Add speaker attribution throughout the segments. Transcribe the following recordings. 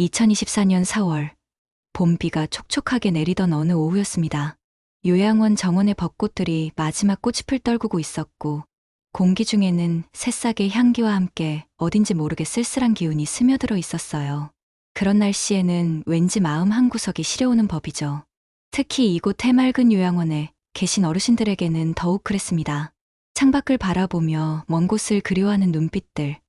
Speaker 1: 2024년 4월, 봄비가 촉촉하게 내리던 어느 오후였습니다. 요양원 정원의 벚꽃들이 마지막 꽃잎을 떨구고 있었고, 공기 중에는 새싹의 향기와 함께 어딘지 모르게 쓸쓸한 기운이 스며들어 있었어요. 그런 날씨에는 왠지 마음 한구석이 시려오는 법이죠. 특히 이곳 해맑은 요양원에 계신 어르신들에게는 더욱 그랬습니다. 창밖을 바라보며 먼 곳을 그리워하는 눈빛들,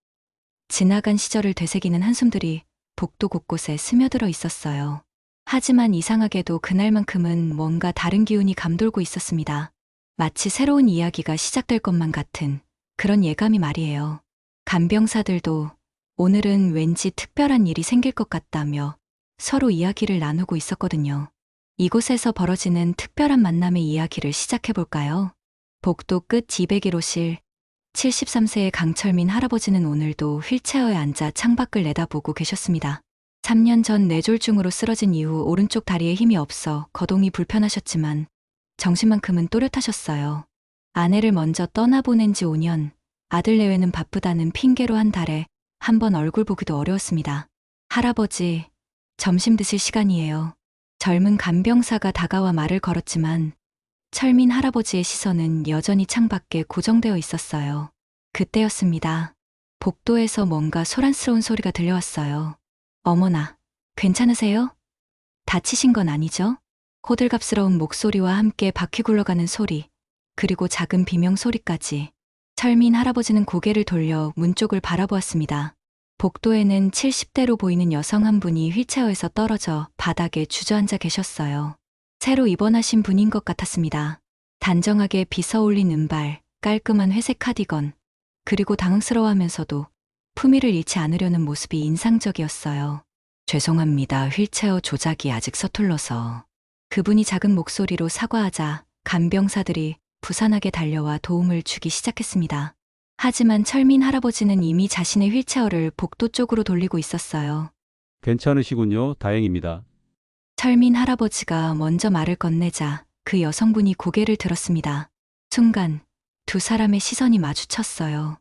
Speaker 1: 지나간 시절을 되새기는 한숨들이 복도 곳곳에 스며들어 있었어요. 하지만 이상하게도 그날만큼은 뭔가 다른 기운이 감돌고 있었습니다. 마치 새로운 이야기가 시작될 것만 같은 그런 예감이 말이에요. 간병사들도 오늘은 왠지 특별한 일이 생길 것 같다며 서로 이야기를 나누고 있었거든요. 이곳에서 벌어지는 특별한 만남의 이야기를 시작해볼까요? 복도 끝 201호실, 73세의 강철민 할아버지는 오늘도 휠체어에 앉아 창밖을 내다보고 계셨습니다. 3년 전 뇌졸중으로 쓰러진 이후 오른쪽 다리에 힘이 없어 거동이 불편하셨지만 정신만큼은 또렷하셨어요. 아내를 먼저 떠나보낸 지 5년, 아들 내외는 바쁘다는 핑계로 한 달에 한 번 얼굴 보기도 어려웠습니다. 할아버지, 점심 드실 시간이에요. 젊은 간병사가 다가와 말을 걸었지만 철민 할아버지의 시선은 여전히 창밖에 고정되어 있었어요. 그때였습니다. 복도에서 뭔가 소란스러운 소리가 들려왔어요. 어머나, 괜찮으세요? 다치신 건 아니죠? 호들갑스러운 목소리와 함께 바퀴 굴러가는 소리, 그리고 작은 비명 소리까지. 철민 할아버지는 고개를 돌려 문 쪽을 바라보았습니다. 복도에는 70대로 보이는 여성 한 분이 휠체어에서 떨어져 바닥에 주저앉아 계셨어요. 새로 입원하신 분인 것 같았습니다. 단정하게 빗어올린 은발, 깔끔한 회색 카디건, 그리고 당황스러워하면서도 품위를 잃지 않으려는 모습이 인상적이었어요. 죄송합니다. 휠체어 조작이 아직 서툴러서. 그분이 작은 목소리로 사과하자 간병사들이 부산하게 달려와 도움을 주기 시작했습니다. 하지만 철민 할아버지는 이미 자신의 휠체어를 복도 쪽으로 돌리고 있었어요.
Speaker 2: 괜찮으시군요. 다행입니다.
Speaker 1: 철민 할아버지가 먼저 말을 건네자 그 여성분이 고개를 들었습니다. 순간 두 사람의 시선이 마주쳤어요.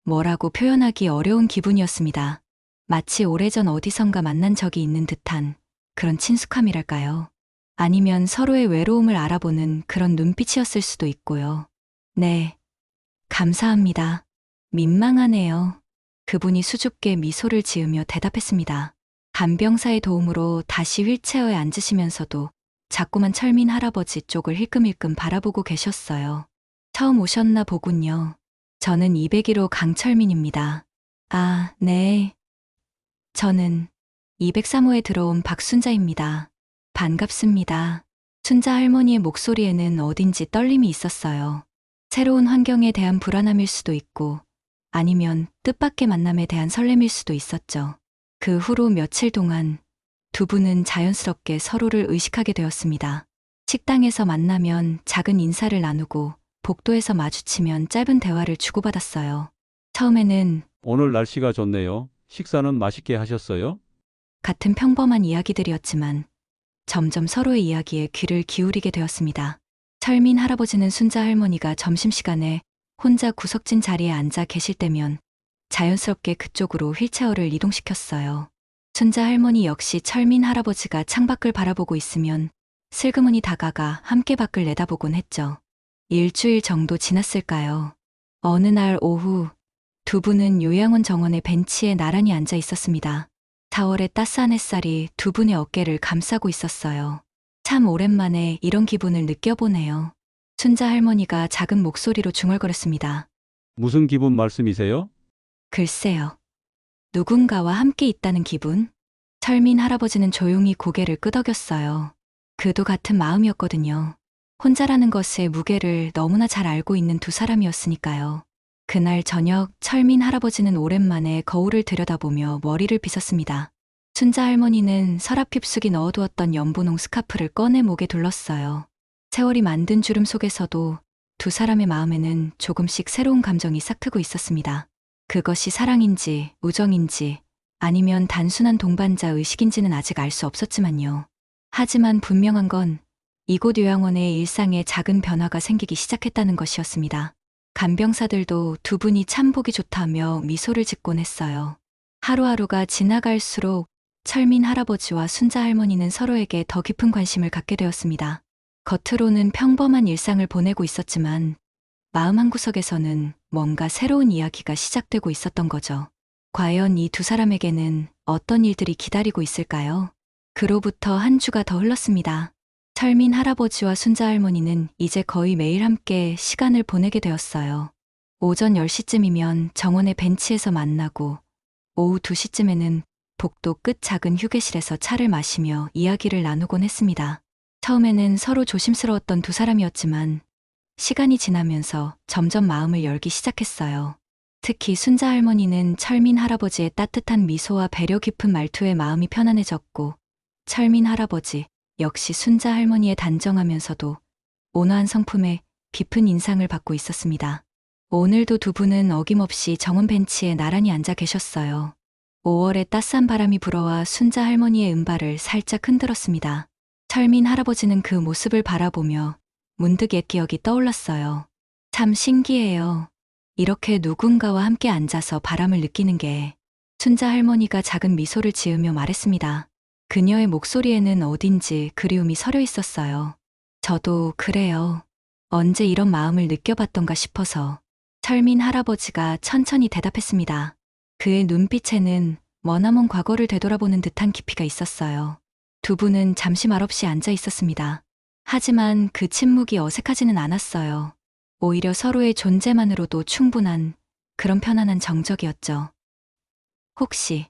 Speaker 1: 뭐라고 표현하기 어려운 기분이었습니다. 마치 오래전 어디선가 만난 적이 있는 듯한 그런 친숙함이랄까요. 아니면 서로의 외로움을 알아보는 그런 눈빛이었을 수도 있고요. 네, 감사합니다. 민망하네요. 그분이 수줍게 미소를 지으며 대답했습니다. 간병사의 도움으로 다시 휠체어에 앉으시면서도 자꾸만 철민 할아버지 쪽을 힐끔힐끔 바라보고 계셨어요. 처음 오셨나 보군요. 저는 201호 강철민입니다. 아, 네. 저는 203호에 들어온 박순자입니다. 반갑습니다. 순자 할머니의 목소리에는 어딘지 떨림이 있었어요. 새로운 환경에 대한 불안함일 수도 있고 아니면 뜻밖의 만남에 대한 설렘일 수도 있었죠. 그 후로 며칠 동안 두 분은 자연스럽게 서로를 의식하게 되었습니다. 식당에서 만나면 작은 인사를 나누고 복도에서 마주치면 짧은 대화를 주고받았어요. 처음에는
Speaker 2: 오늘 날씨가 좋네요. 식사는 맛있게 하셨어요?
Speaker 1: 같은 평범한 이야기들이었지만 점점 서로의 이야기에 귀를 기울이게 되었습니다. 철민 할아버지는 순자 할머니가 점심시간에 혼자 구석진 자리에 앉아 계실 때면 자연스럽게 그쪽으로 휠체어를 이동시켰어요. 순자 할머니 역시 철민 할아버지가 창밖을 바라보고 있으면 슬그머니 다가가 함께 밖을 내다보곤 했죠. 일주일 정도 지났을까요? 어느 날 오후 두 분은 요양원 정원의 벤치에 나란히 앉아 있었습니다. 4월의 따스한 햇살이 두 분의 어깨를 감싸고 있었어요. 참 오랜만에 이런 기분을 느껴보네요. 순자 할머니가 작은 목소리로 중얼거렸습니다.
Speaker 2: 무슨 기분 말씀이세요?
Speaker 1: 글쎄요. 누군가와 함께 있다는 기분? 철민 할아버지는 조용히 고개를 끄덕였어요. 그도 같은 마음이었거든요. 혼자라는 것의 무게를 너무나 잘 알고 있는 두 사람이었으니까요. 그날 저녁 철민 할아버지는 오랜만에 거울을 들여다보며 머리를 빗었습니다. 순자 할머니는 서랍 휩숙이 넣어두었던 연분홍 스카프를 꺼내 목에 둘렀어요. 세월이 만든 주름 속에서도 두 사람의 마음에는 조금씩 새로운 감정이 싹트고 있었습니다. 그것이 사랑인지 우정인지 아니면 단순한 동반자 의식인지는 아직 알 수 없었지만요. 하지만 분명한 건 이곳 요양원의 일상에 작은 변화가 생기기 시작했다는 것이었습니다. 간병사들도 두 분이 참 보기 좋다며 미소를 짓곤 했어요. 하루하루가 지나갈수록 철민 할아버지와 순자 할머니는 서로에게 더 깊은 관심을 갖게 되었습니다. 겉으로는 평범한 일상을 보내고 있었지만 마음 한구석에서는 뭔가 새로운 이야기가 시작되고 있었던 거죠. 과연 이 두 사람에게는 어떤 일들이 기다리고 있을까요? 그로부터 한 주가 더 흘렀습니다. 철민 할아버지와 순자 할머니는 이제 거의 매일 함께 시간을 보내게 되었어요. 오전 10시쯤이면 정원의 벤치에서 만나고 오후 2시쯤에는 복도 끝 작은 휴게실에서 차를 마시며 이야기를 나누곤 했습니다. 처음에는 서로 조심스러웠던 두 사람이었지만 시간이 지나면서 점점 마음을 열기 시작했어요. 특히 순자 할머니는 철민 할아버지의 따뜻한 미소와 배려 깊은 말투에 마음이 편안해졌고, 철민 할아버지 역시 순자 할머니의 단정하면서도 온화한 성품에 깊은 인상을 받고 있었습니다. 오늘도 두 분은 어김없이 정원 벤치에 나란히 앉아 계셨어요. 5월의 따스한 바람이 불어와 순자 할머니의 은발을 살짝 흔들었습니다. 철민 할아버지는 그 모습을 바라보며 문득 옛 기억이 떠올랐어요. 참 신기해요. 이렇게 누군가와 함께 앉아서 바람을 느끼는 게. 순자 할머니가 작은 미소를 지으며 말했습니다. 그녀의 목소리에는 어딘지 그리움이 서려 있었어요. 저도 그래요. 언제 이런 마음을 느껴봤던가 싶어서. 철민 할아버지가 천천히 대답했습니다. 그의 눈빛에는 머나먼 과거를 되돌아보는 듯한 깊이가 있었어요. 두 분은 잠시 말없이 앉아 있었습니다. 하지만 그 침묵이 어색하지는 않았어요. 오히려 서로의 존재만으로도 충분한 그런 편안한 정적이었죠. 혹시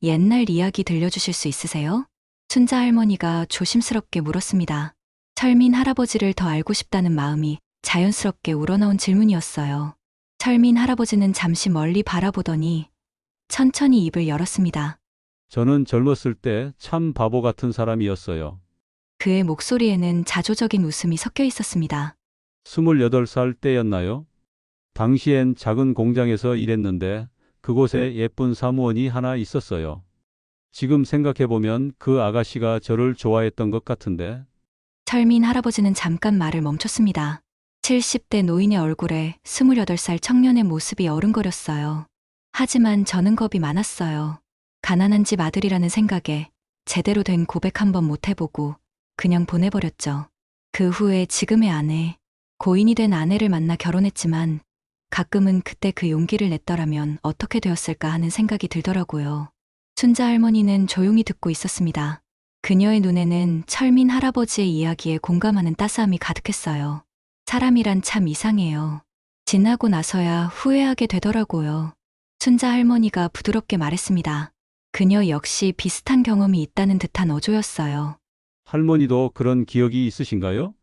Speaker 1: 옛날 이야기 들려주실 수 있으세요? 순자 할머니가 조심스럽게 물었습니다. 철민 할아버지를 더 알고 싶다는 마음이 자연스럽게 우러나온 질문이었어요. 철민 할아버지는 잠시 멀리 바라보더니 천천히 입을 열었습니다.
Speaker 2: 저는 젊었을 때 참 바보 같은 사람이었어요.
Speaker 1: 그의 목소리에는 자조적인 웃음이 섞여 있었습니다.
Speaker 2: 28살 때였나요? 당시엔 작은 공장에서 일했는데 그곳에 예쁜 사무원이 하나 있었어요. 지금 생각해보면 그 아가씨가 저를 좋아했던 것 같은데.
Speaker 1: 철민 할아버지는 잠깐 말을 멈췄습니다. 70대 노인의 얼굴에 28살 청년의 모습이 어른거렸어요. 하지만 저는 겁이 많았어요. 가난한 집 아들이라는 생각에 제대로 된 고백 한번 못 해보고 그냥 보내버렸죠. 그 후에 지금의 아내, 고인이 된 아내를 만나 결혼했지만 가끔은 그때 그 용기를 냈더라면 어떻게 되었을까 하는 생각이 들더라고요. 순자 할머니는 조용히 듣고 있었습니다. 그녀의 눈에는 철민 할아버지의 이야기에 공감하는 따스함이 가득했어요. 사람이란 참 이상해요. 지나고 나서야 후회하게 되더라고요. 순자 할머니가 부드럽게 말했습니다. 그녀 역시 비슷한 경험이 있다는 듯한 어조였어요.
Speaker 2: 할머니도 그런 기억이 있으신가요?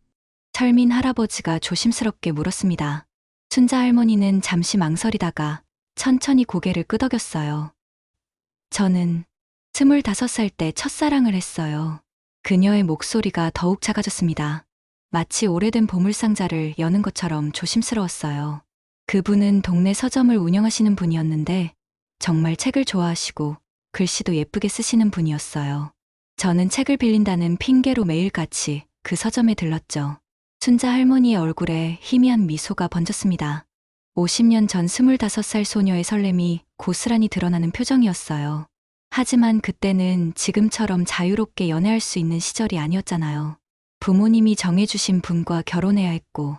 Speaker 1: 철민 할아버지가 조심스럽게 물었습니다. 순자 할머니는 잠시 망설이다가 천천히 고개를 끄덕였어요. 저는 25살 때 첫사랑을 했어요. 그녀의 목소리가 더욱 작아졌습니다. 마치 오래된 보물상자를 여는 것처럼 조심스러웠어요. 그분은 동네 서점을 운영하시는 분이었는데 정말 책을 좋아하시고 글씨도 예쁘게 쓰시는 분이었어요. 저는 책을 빌린다는 핑계로 매일같이 그 서점에 들렀죠. 순자 할머니의 얼굴에 희미한 미소가 번졌습니다. 50년 전 25살 소녀의 설렘이 고스란히 드러나는 표정이었어요. 하지만 그때는 지금처럼 자유롭게 연애할 수 있는 시절이 아니었잖아요. 부모님이 정해주신 분과 결혼해야 했고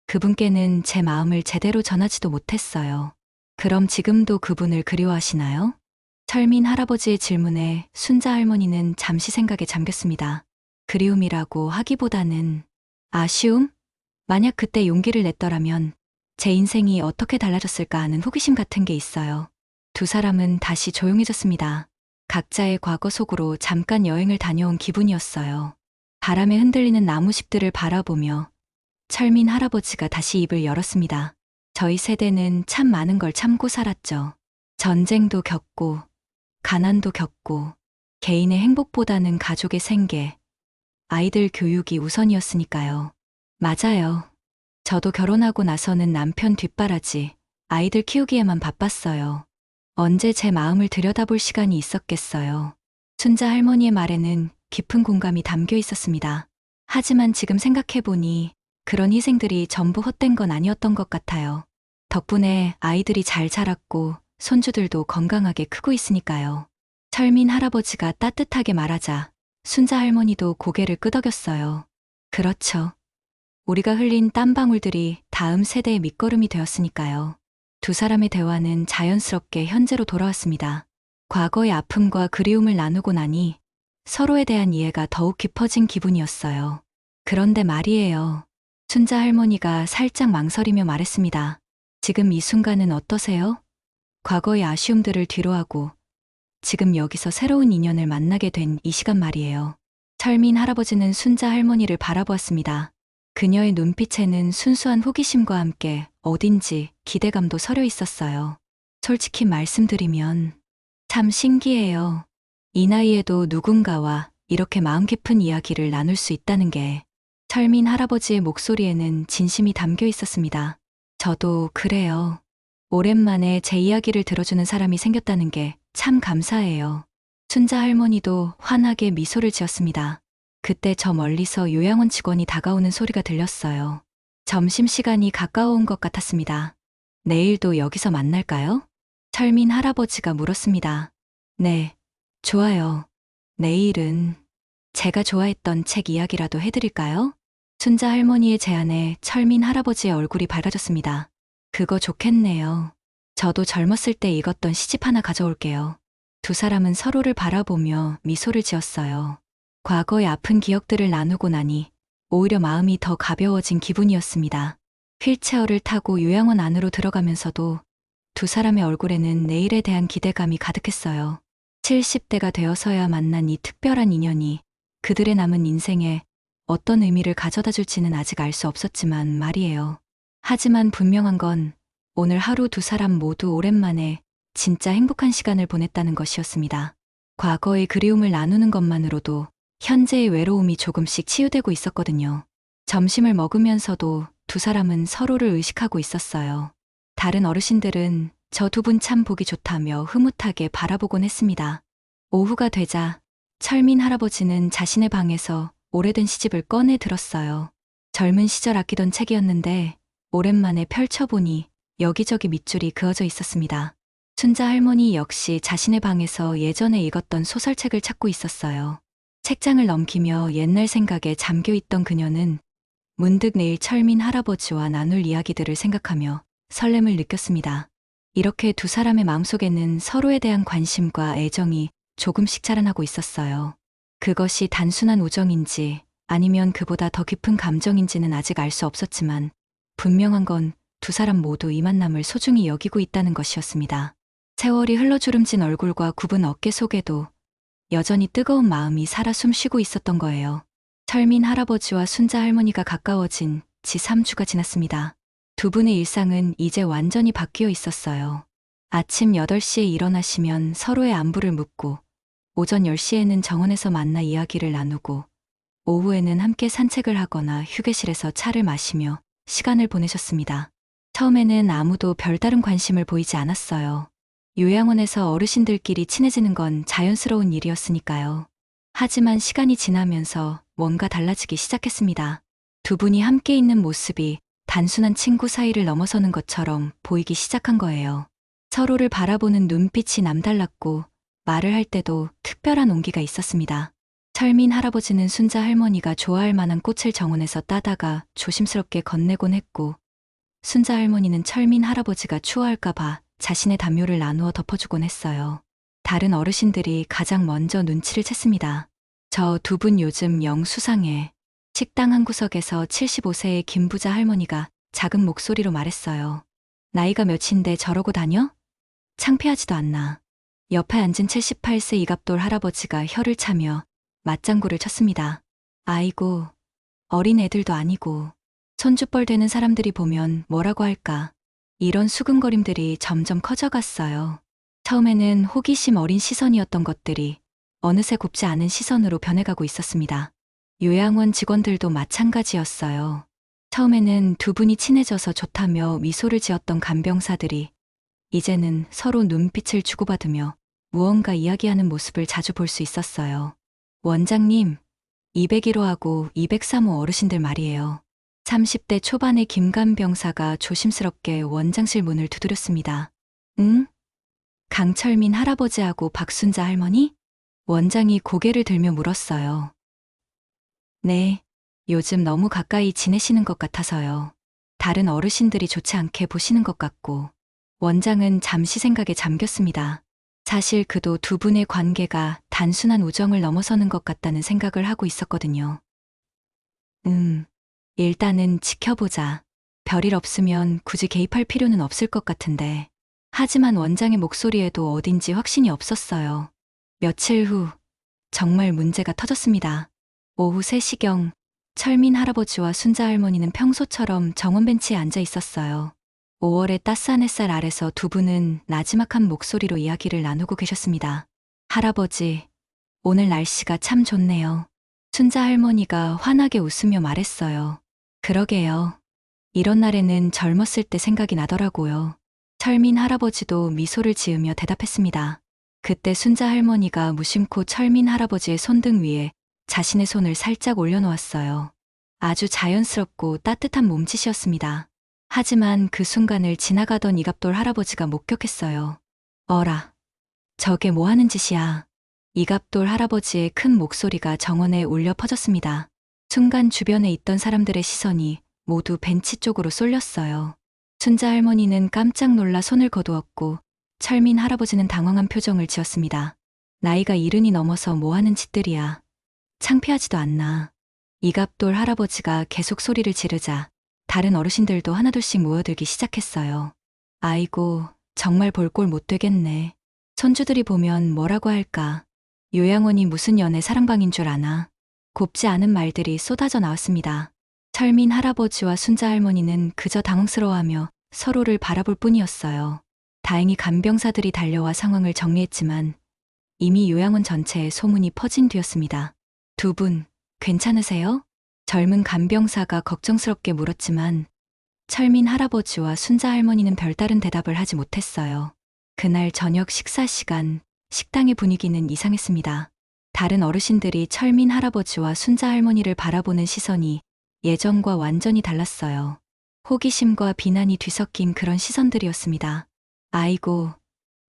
Speaker 1: 그분께는 제 마음을 제대로 전하지도 못했어요. 그럼 지금도 그분을 그리워하시나요? 철민 할아버지의 질문에 순자 할머니는 잠시 생각에 잠겼습니다. 그리움이라고 하기보다는 아쉬움? 만약 그때 용기를 냈더라면 제 인생이 어떻게 달라졌을까 하는 호기심 같은 게 있어요. 두 사람은 다시 조용해졌습니다. 각자의 과거 속으로 잠깐 여행을 다녀온 기분이었어요. 바람에 흔들리는 나무잎들을 바라보며 철민 할아버지가 다시 입을 열었습니다. 저희 세대는 참 많은 걸 참고 살았죠. 전쟁도 겪고, 가난도 겪고, 개인의 행복보다는 가족의 생계, 아이들 교육이 우선이었으니까요. 맞아요. 저도 결혼하고 나서는 남편 뒷바라지, 아이들 키우기에만 바빴어요. 언제 제 마음을 들여다볼 시간이 있었겠어요. 순자 할머니의 말에는 깊은 공감이 담겨 있었습니다. 하지만 지금 생각해보니 그런 희생들이 전부 헛된 건 아니었던 것 같아요. 덕분에 아이들이 잘 자랐고 손주들도 건강하게 크고 있으니까요. 철민 할아버지가 따뜻하게 말하자 순자 할머니도 고개를 끄덕였어요. 그렇죠. 우리가 흘린 땀방울들이 다음 세대의 밑거름이 되었으니까요. 두 사람의 대화는 자연스럽게 현재로 돌아왔습니다. 과거의 아픔과 그리움을 나누고 나니 서로에 대한 이해가 더욱 깊어진 기분이었어요. 그런데 말이에요. 순자 할머니가 살짝 망설이며 말했습니다. 지금 이 순간은 어떠세요? 과거의 아쉬움들을 뒤로하고 지금 여기서 새로운 인연을 만나게 된 이 시간 말이에요. 철민 할아버지는 순자 할머니를 바라보았습니다. 그녀의 눈빛에는 순수한 호기심과 함께 어딘지 기대감도 서려 있었어요. 솔직히 말씀드리면 참 신기해요. 이 나이에도 누군가와 이렇게 마음 깊은 이야기를 나눌 수 있다는 게. 철민 할아버지의 목소리에는 진심이 담겨 있었습니다. 저도 그래요. 오랜만에 제 이야기를 들어주는 사람이 생겼다는 게 참 감사해요. 순자 할머니도 환하게 미소를 지었습니다. 그때 저 멀리서 요양원 직원이 다가오는 소리가 들렸어요. 점심시간이 가까워온 것 같았습니다. 내일도 여기서 만날까요? 철민 할아버지가 물었습니다. 네, 좋아요. 내일은 제가 좋아했던 책 이야기라도 해드릴까요? 순자 할머니의 제안에 철민 할아버지의 얼굴이 밝아졌습니다. 그거 좋겠네요. 저도 젊었을 때 읽었던 시집 하나 가져올게요. 두 사람은 서로를 바라보며 미소를 지었어요. 과거의 아픈 기억들을 나누고 나니 오히려 마음이 더 가벼워진 기분이었습니다. 휠체어를 타고 요양원 안으로 들어가면서도 두 사람의 얼굴에는 내일에 대한 기대감이 가득했어요. 70대가 되어서야 만난 이 특별한 인연이 그들의 남은 인생에 어떤 의미를 가져다 줄지는 아직 알 수 없었지만 말이에요. 하지만 분명한 건 오늘 하루 두 사람 모두 오랜만에 진짜 행복한 시간을 보냈다는 것이었습니다. 과거의 그리움을 나누는 것만으로도 현재의 외로움이 조금씩 치유되고 있었거든요. 점심을 먹으면서도 두 사람은 서로를 의식하고 있었어요. 다른 어르신들은 저 두 분 참 보기 좋다며 흐뭇하게 바라보곤 했습니다. 오후가 되자 철민 할아버지는 자신의 방에서 오래된 시집을 꺼내 들었어요. 젊은 시절 아끼던 책이었는데 오랜만에 펼쳐보니 여기저기 밑줄이 그어져 있었습니다. 순자 할머니 역시 자신의 방에서 예전에 읽었던 소설책을 찾고 있었어요. 책장을 넘기며 옛날 생각에 잠겨 있던 그녀는 문득 내일 철민 할아버지와 나눌 이야기들을 생각하며 설렘을 느꼈습니다. 이렇게 두 사람의 마음속에는 서로에 대한 관심과 애정이 조금씩 자라나고 있었어요. 그것이 단순한 우정인지 아니면 그보다 더 깊은 감정인지는 아직 알 수 없었지만 분명한 건 두 사람 모두 이 만남을 소중히 여기고 있다는 것이었습니다. 세월이 흘러주름진 얼굴과 굽은 어깨 속에도 여전히 뜨거운 마음이 살아 숨쉬고 있었던 거예요. 철민 할아버지와 순자 할머니가 가까워진 지 3주가 지났습니다. 두 분의 일상은 이제 완전히 바뀌어 있었어요. 아침 8시에 일어나시면 서로의 안부를 묻고 오전 10시에는 정원에서 만나 이야기를 나누고 오후에는 함께 산책을 하거나 휴게실에서 차를 마시며 시간을 보내셨습니다. 처음에는 아무도 별다른 관심을 보이지 않았어요. 요양원에서 어르신들끼리 친해지는 건 자연스러운 일이었으니까요. 하지만 시간이 지나면서 뭔가 달라지기 시작했습니다. 두 분이 함께 있는 모습이 단순한 친구 사이를 넘어서는 것처럼 보이기 시작한 거예요. 서로를 바라보는 눈빛이 남달랐고 말을 할 때도 특별한 온기가 있었습니다. 철민 할아버지는 순자 할머니가 좋아할 만한 꽃을 정원에서 따다가 조심스럽게 건네곤 했고 순자 할머니는 철민 할아버지가 추워할까봐 자신의 담요를 나누어 덮어주곤 했어요. 다른 어르신들이 가장 먼저 눈치를 챘습니다. 저 두 분 요즘 영 수상해. 식당 한 구석에서 75세의 김부자 할머니가 작은 목소리로 말했어요. 나이가 몇인데 저러고 다녀? 창피하지도 않나. 옆에 앉은 78세 이갑돌 할아버지가 혀를 차며 맞장구를 쳤습니다. 아이고, 어린 애들도 아니고 손주뻘 되는 사람들이 보면 뭐라고 할까. 이런 수근거림들이 점점 커져갔어요. 처음에는 호기심 어린 시선이었던 것들이 어느새 곱지 않은 시선으로 변해가고 있었습니다. 요양원 직원들도 마찬가지였어요. 처음에는 두 분이 친해져서 좋다며 미소를 지었던 간병사들이 이제는 서로 눈빛을 주고받으며 무언가 이야기하는 모습을 자주 볼 수 있었어요. 원장님, 201호하고 203호 어르신들 말이에요. 30대 초반의 김간병사가 조심스럽게 원장실 문을 두드렸습니다. 응? 강철민 할아버지하고 박순자 할머니? 원장이 고개를 들며 물었어요. 네, 요즘 너무 가까이 지내시는 것 같아서요. 다른 어르신들이 좋지 않게 보시는 것 같고. 원장은 잠시 생각에 잠겼습니다. 사실 그도 두 분의 관계가 단순한 우정을 넘어서는 것 같다는 생각을 하고 있었거든요. 일단은 지켜보자. 별일 없으면 굳이 개입할 필요는 없을 것 같은데. 하지만 원장의 목소리에도 어딘지 확신이 없었어요. 며칠 후, 정말 문제가 터졌습니다. 오후 3시경, 철민 할아버지와 순자 할머니는 평소처럼 정원 벤치에 앉아 있었어요. 5월의 따스한 햇살 아래서 두 분은 나지막한 목소리로 이야기를 나누고 계셨습니다. 할아버지, 오늘 날씨가 참 좋네요. 순자 할머니가 환하게 웃으며 말했어요. 그러게요. 이런 날에는 젊었을 때 생각이 나더라고요. 철민 할아버지도 미소를 지으며 대답했습니다. 그때 순자 할머니가 무심코 철민 할아버지의 손등 위에 자신의 손을 살짝 올려놓았어요. 아주 자연스럽고 따뜻한 몸짓이었습니다. 하지만 그 순간을 지나가던 이갑돌 할아버지가 목격했어요. 어라, 저게 뭐 하는 짓이야. 이갑돌 할아버지의 큰 목소리가 정원에 울려 퍼졌습니다. 순간 주변에 있던 사람들의 시선이 모두 벤치 쪽으로 쏠렸어요. 순자 할머니는 깜짝 놀라 손을 거두었고 철민 할아버지는 당황한 표정을 지었습니다. 나이가 70이 넘어서 뭐 하는 짓들이야. 창피하지도 않나. 이갑돌 할아버지가 계속 소리를 지르자 다른 어르신들도 하나둘씩 모여들기 시작했어요. 아이고, 정말 볼 꼴 못 되겠네. 손주들이 보면 뭐라고 할까. 요양원이 무슨 연애 사랑방인 줄 아나. 곱지 않은 말들이 쏟아져 나왔습니다. 철민 할아버지와 순자 할머니는 그저 당황스러워하며 서로를 바라볼 뿐이었어요. 다행히 간병사들이 달려와 상황을 정리했지만 이미 요양원 전체에 소문이 퍼진 뒤였습니다. 두 분, 괜찮으세요? 젊은 간병사가 걱정스럽게 물었지만 철민 할아버지와 순자 할머니는 별다른 대답을 하지 못했어요. 그날 저녁 식사 시간, 식당의 분위기는 이상했습니다. 다른 어르신들이 철민 할아버지와 순자 할머니를 바라보는 시선이 예전과 완전히 달랐어요. 호기심과 비난이 뒤섞인 그런 시선들이었습니다. 아이고,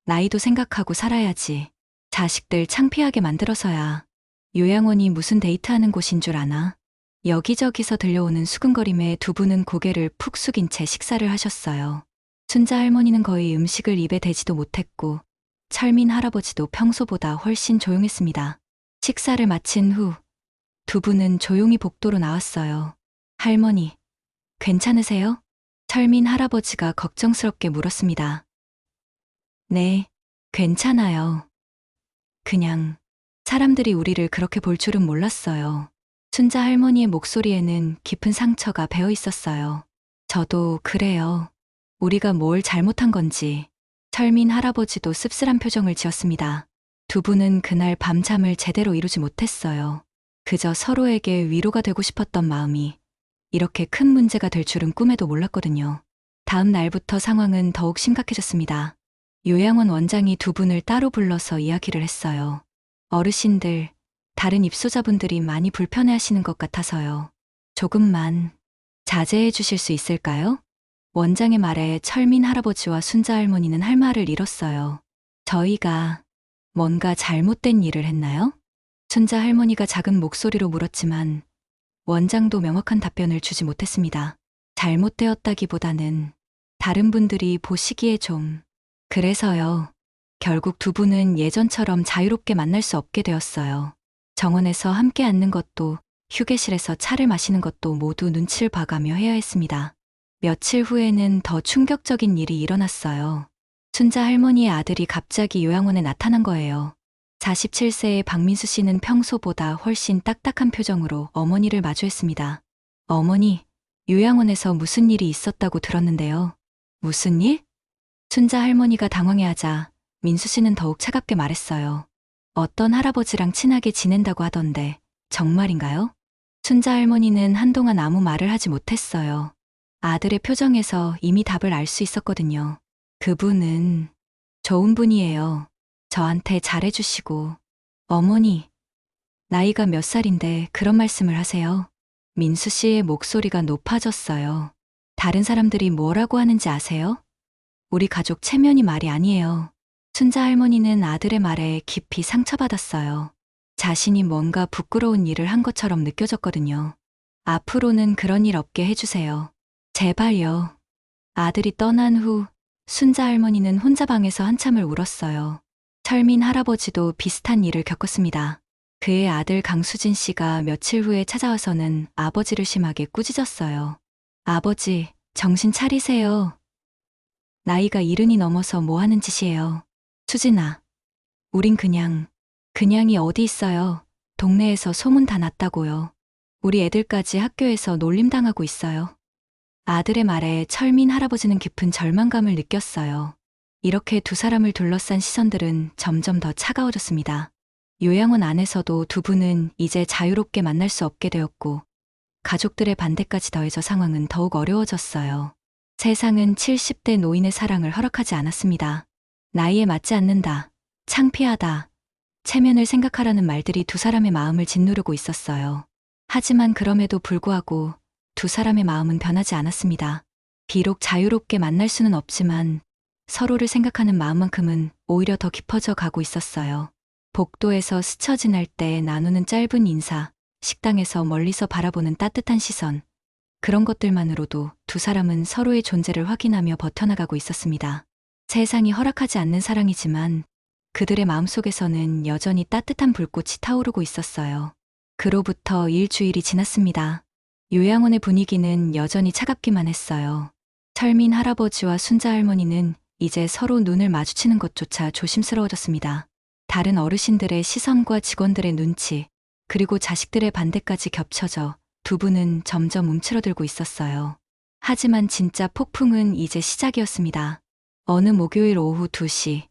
Speaker 1: 나이도 생각하고 살아야지. 자식들 창피하게 만들어서야. 요양원이 무슨 데이트하는 곳인 줄 아나? 여기저기서 들려오는 수근거림에 두 분은 고개를 푹 숙인 채 식사를 하셨어요. 순자 할머니는 거의 음식을 입에 대지도 못했고 철민 할아버지도 평소보다 훨씬 조용했습니다. 식사를 마친 후 두 분은 조용히 복도로 나왔어요. 할머니, 괜찮으세요? 철민 할아버지가 걱정스럽게 물었습니다. 네, 괜찮아요. 그냥 사람들이 우리를 그렇게 볼 줄은 몰랐어요. 순자 할머니의 목소리에는 깊은 상처가 배어 있었어요. 저도 그래요. 우리가 뭘 잘못한 건지. 철민 할아버지도 씁쓸한 표정을 지었습니다. 두 분은 그날 밤잠을 제대로 이루지 못했어요. 그저 서로에게 위로가 되고 싶었던 마음이 이렇게 큰 문제가 될 줄은 꿈에도 몰랐거든요. 다음 날부터 상황은 더욱 심각해졌습니다. 요양원 원장이 두 분을 따로 불러서 이야기를 했어요. 어르신들, 다른 입소자분들이 많이 불편해하시는 것 같아서요. 조금만 자제해 주실 수 있을까요? 원장의 말에 철민 할아버지와 순자 할머니는 할 말을 잃었어요. 저희가 뭔가 잘못된 일을 했나요? 순자 할머니가 작은 목소리로 물었지만 원장도 명확한 답변을 주지 못했습니다. 잘못되었다기보다는 다른 분들이 보시기에 좀. 그래서요. 결국 두 분은 예전처럼 자유롭게 만날 수 없게 되었어요. 정원에서 함께 앉는 것도 휴게실에서 차를 마시는 것도 모두 눈치를 봐가며 해야 했습니다. 며칠 후에는 더 충격적인 일이 일어났어요. 순자 할머니의 아들이 갑자기 요양원에 나타난 거예요. 47세의 박민수 씨는 평소보다 훨씬 딱딱한 표정으로 어머니를 마주했습니다. 어머니, 요양원에서 무슨 일이 있었다고 들었는데요. 무슨 일? 순자 할머니가 당황해하자 민수 씨는 더욱 차갑게 말했어요. 어떤 할아버지랑 친하게 지낸다고 하던데 정말인가요? 순자 할머니는 한동안 아무 말을 하지 못했어요. 아들의 표정에서 이미 답을 알 수 있었거든요. 그분은 좋은 분이에요. 저한테 잘해주시고. 어머니, 나이가 몇 살인데 그런 말씀을 하세요? 민수 씨의 목소리가 높아졌어요. 다른 사람들이 뭐라고 하는지 아세요? 우리 가족 체면이 말이 아니에요. 순자 할머니는 아들의 말에 깊이 상처받았어요. 자신이 뭔가 부끄러운 일을 한 것처럼 느껴졌거든요. 앞으로는 그런 일 없게 해주세요. 제발요. 아들이 떠난 후 순자 할머니는 혼자 방에서 한참을 울었어요. 철민 할아버지도 비슷한 일을 겪었습니다. 그의 아들 강수진 씨가 며칠 후에 찾아와서는 아버지를 심하게 꾸짖었어요. 아버지, 정신 차리세요. 나이가 70이 넘어서 뭐 하는 짓이에요. 수진아, 우린 그냥이 어디 있어요. 동네에서 소문 다 났다고요. 우리 애들까지 학교에서 놀림당하고 있어요. 아들의 말에 철민 할아버지는 깊은 절망감을 느꼈어요. 이렇게 두 사람을 둘러싼 시선들은 점점 더 차가워졌습니다. 요양원 안에서도 두 분은 이제 자유롭게 만날 수 없게 되었고, 가족들의 반대까지 더해져 상황은 더욱 어려워졌어요. 세상은 70대 노인의 사랑을 허락하지 않았습니다. 나이에 맞지 않는다, 창피하다, 체면을 생각하라는 말들이 두 사람의 마음을 짓누르고 있었어요. 하지만 그럼에도 불구하고 두 사람의 마음은 변하지 않았습니다. 비록 자유롭게 만날 수는 없지만 서로를 생각하는 마음만큼은 오히려 더 깊어져 가고 있었어요. 복도에서 스쳐 지날 때 나누는 짧은 인사, 식당에서 멀리서 바라보는 따뜻한 시선, 그런 것들만으로도 두 사람은 서로의 존재를 확인하며 버텨나가고 있었습니다. 세상이 허락하지 않는 사랑이지만 그들의 마음속에서는 여전히 따뜻한 불꽃이 타오르고 있었어요. 그로부터 일주일이 지났습니다. 요양원의 분위기는 여전히 차갑기만 했어요. 철민 할아버지와 순자 할머니는 이제 서로 눈을 마주치는 것조차 조심스러워졌습니다. 다른 어르신들의 시선과 직원들의 눈치, 그리고 자식들의 반대까지 겹쳐져 두 분은 점점 움츠러들고 있었어요. 하지만 진짜 폭풍은 이제 시작이었습니다. 어느 목요일 오후 2시,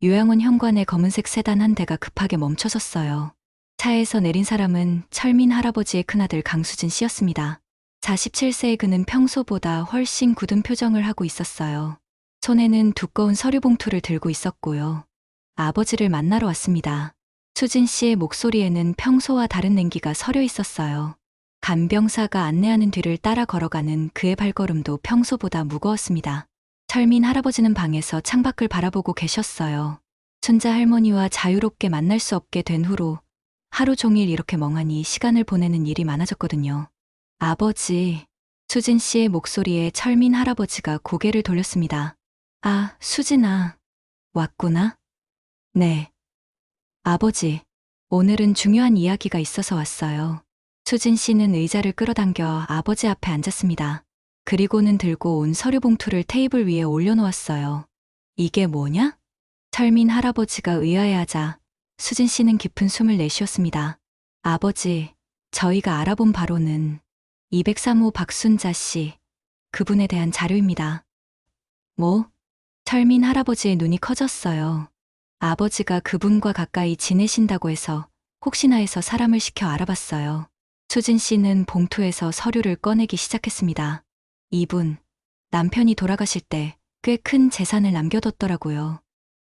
Speaker 1: 요양원 현관에 검은색 세단 한 대가 급하게 멈춰섰어요. 차에서 내린 사람은 철민 할아버지의 큰아들 강수진 씨였습니다. 47세의 그는 평소보다 훨씬 굳은 표정을 하고 있었어요. 손에는 두꺼운 서류 봉투를 들고 있었고요. 아버지를 만나러 왔습니다. 수진 씨의 목소리에는 평소와 다른 냉기가 서려 있었어요. 간병사가 안내하는 뒤를 따라 걸어가는 그의 발걸음도 평소보다 무거웠습니다. 철민 할아버지는 방에서 창밖을 바라보고 계셨어요. 순자 할머니와 자유롭게 만날 수 없게 된 후로 하루 종일 이렇게 멍하니 시간을 보내는 일이 많아졌거든요. 아버지, 수진 씨의 목소리에 철민 할아버지가 고개를 돌렸습니다. 아, 수진아, 왔구나? 네. 아버지, 오늘은 중요한 이야기가 있어서 왔어요. 수진 씨는 의자를 끌어당겨 아버지 앞에 앉았습니다. 그리고는 들고 온 서류 봉투를 테이블 위에 올려놓았어요. 이게 뭐냐? 철민 할아버지가 의아해하자 수진 씨는 깊은 숨을 내쉬었습니다. 아버지, 저희가 알아본 바로는 203호 박순자 씨, 그분에 대한 자료입니다. 뭐? 철민 할아버지의 눈이 커졌어요. 아버지가 그분과 가까이 지내신다고 해서 혹시나 해서 사람을 시켜 알아봤어요. 수진 씨는 봉투에서 서류를 꺼내기 시작했습니다. 이분, 남편이 돌아가실 때 꽤 큰 재산을 남겨뒀더라고요.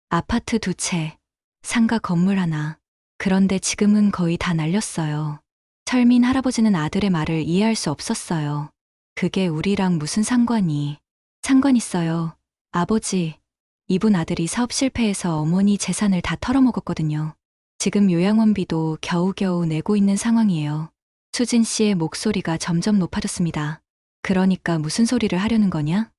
Speaker 1: 아파트 2채, 상가 건물 하나. 그런데 지금은 거의 다 날렸어요. 철민 할아버지는 아들의 말을 이해할 수 없었어요. 그게 우리랑 무슨 상관 있어요. 아버지, 이분 아들이 사업 실패해서 어머니 재산을 다 털어먹었거든요. 지금 요양원비도 겨우겨우 내고 있는 상황이에요. 수진 씨의 목소리가 점점 높아졌습니다. 그러니까 무슨 소리를 하려는 거냐?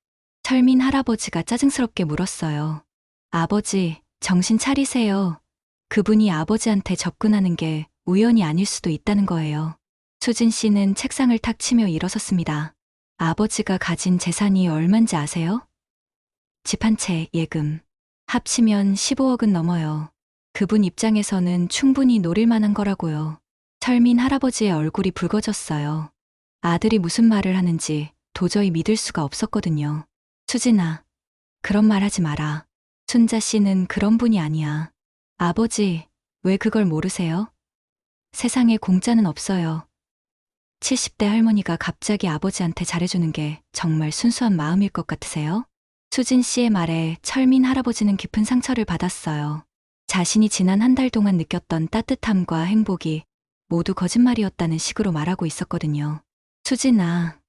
Speaker 1: 철민 할아버지가 짜증스럽게 물었어요. 아버지, 정신 차리세요. 그분이 아버지한테 접근하는 게 우연이 아닐 수도 있다는 거예요. 수진 씨는 책상을 탁 치며 일어섰습니다. 아버지가 가진 재산이 얼만지 아세요? 집 한 채 예금. 합치면 15억은 넘어요. 그분 입장에서는 충분히 노릴 만한 거라고요. 철민 할아버지의 얼굴이 붉어졌어요. 아들이 무슨 말을 하는지 도저히 믿을 수가 없었거든요. 수진아, 그런 말 하지 마라. 순자 씨는 그런 분이 아니야. 아버지, 왜 그걸 모르세요? 세상에 공짜는 없어요. 70대 할머니가 갑자기 아버지한테 잘해주는 게 정말 순수한 마음일 것 같으세요? 수진 씨의 말에 철민 할아버지는 깊은 상처를 받았어요. 자신이 지난 한 달 동안 느꼈던 따뜻함과 행복이 모두 거짓말이었다는 식으로 말하고 있었거든요. 수진아,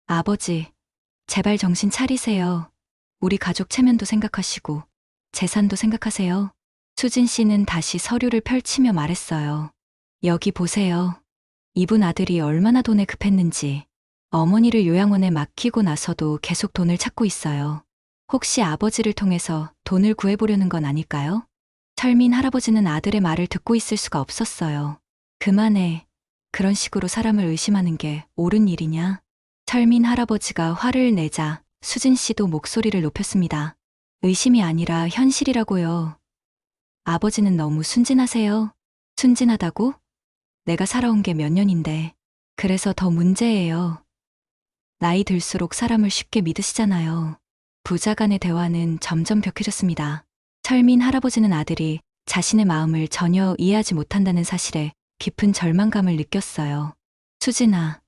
Speaker 1: 아버지, 제발 정신 차리세요. 우리 가족 체면도 생각하시고 재산도 생각하세요? 수진 씨는 다시 서류를 펼치며 말했어요. 여기 보세요. 이분 아들이 얼마나 돈에 급했는지. 어머니를 요양원에 맡기고 나서도 계속 돈을 찾고 있어요. 혹시 아버지를 통해서 돈을 구해보려는 건 아닐까요? 철민 할아버지는 아들의 말을 듣고 있을 수가 없었어요. 그만해. 그런 식으로 사람을 의심하는 게 옳은 일이냐? 철민 할아버지가 화를 내자 수진 씨도 목소리를 높였습니다. 의심이 아니라 현실이라고요. 아버지는 너무 순진하세요. 순진하다고? 내가 살아온 게 몇 년인데. 그래서 더 문제예요. 나이 들수록 사람을 쉽게 믿으시잖아요. 부자 간의 대화는 점점 격해졌습니다. 철민 할아버지는 아들이 자신의 마음을 전혀 이해하지 못한다는 사실에 깊은 절망감을 느꼈어요. 수진아,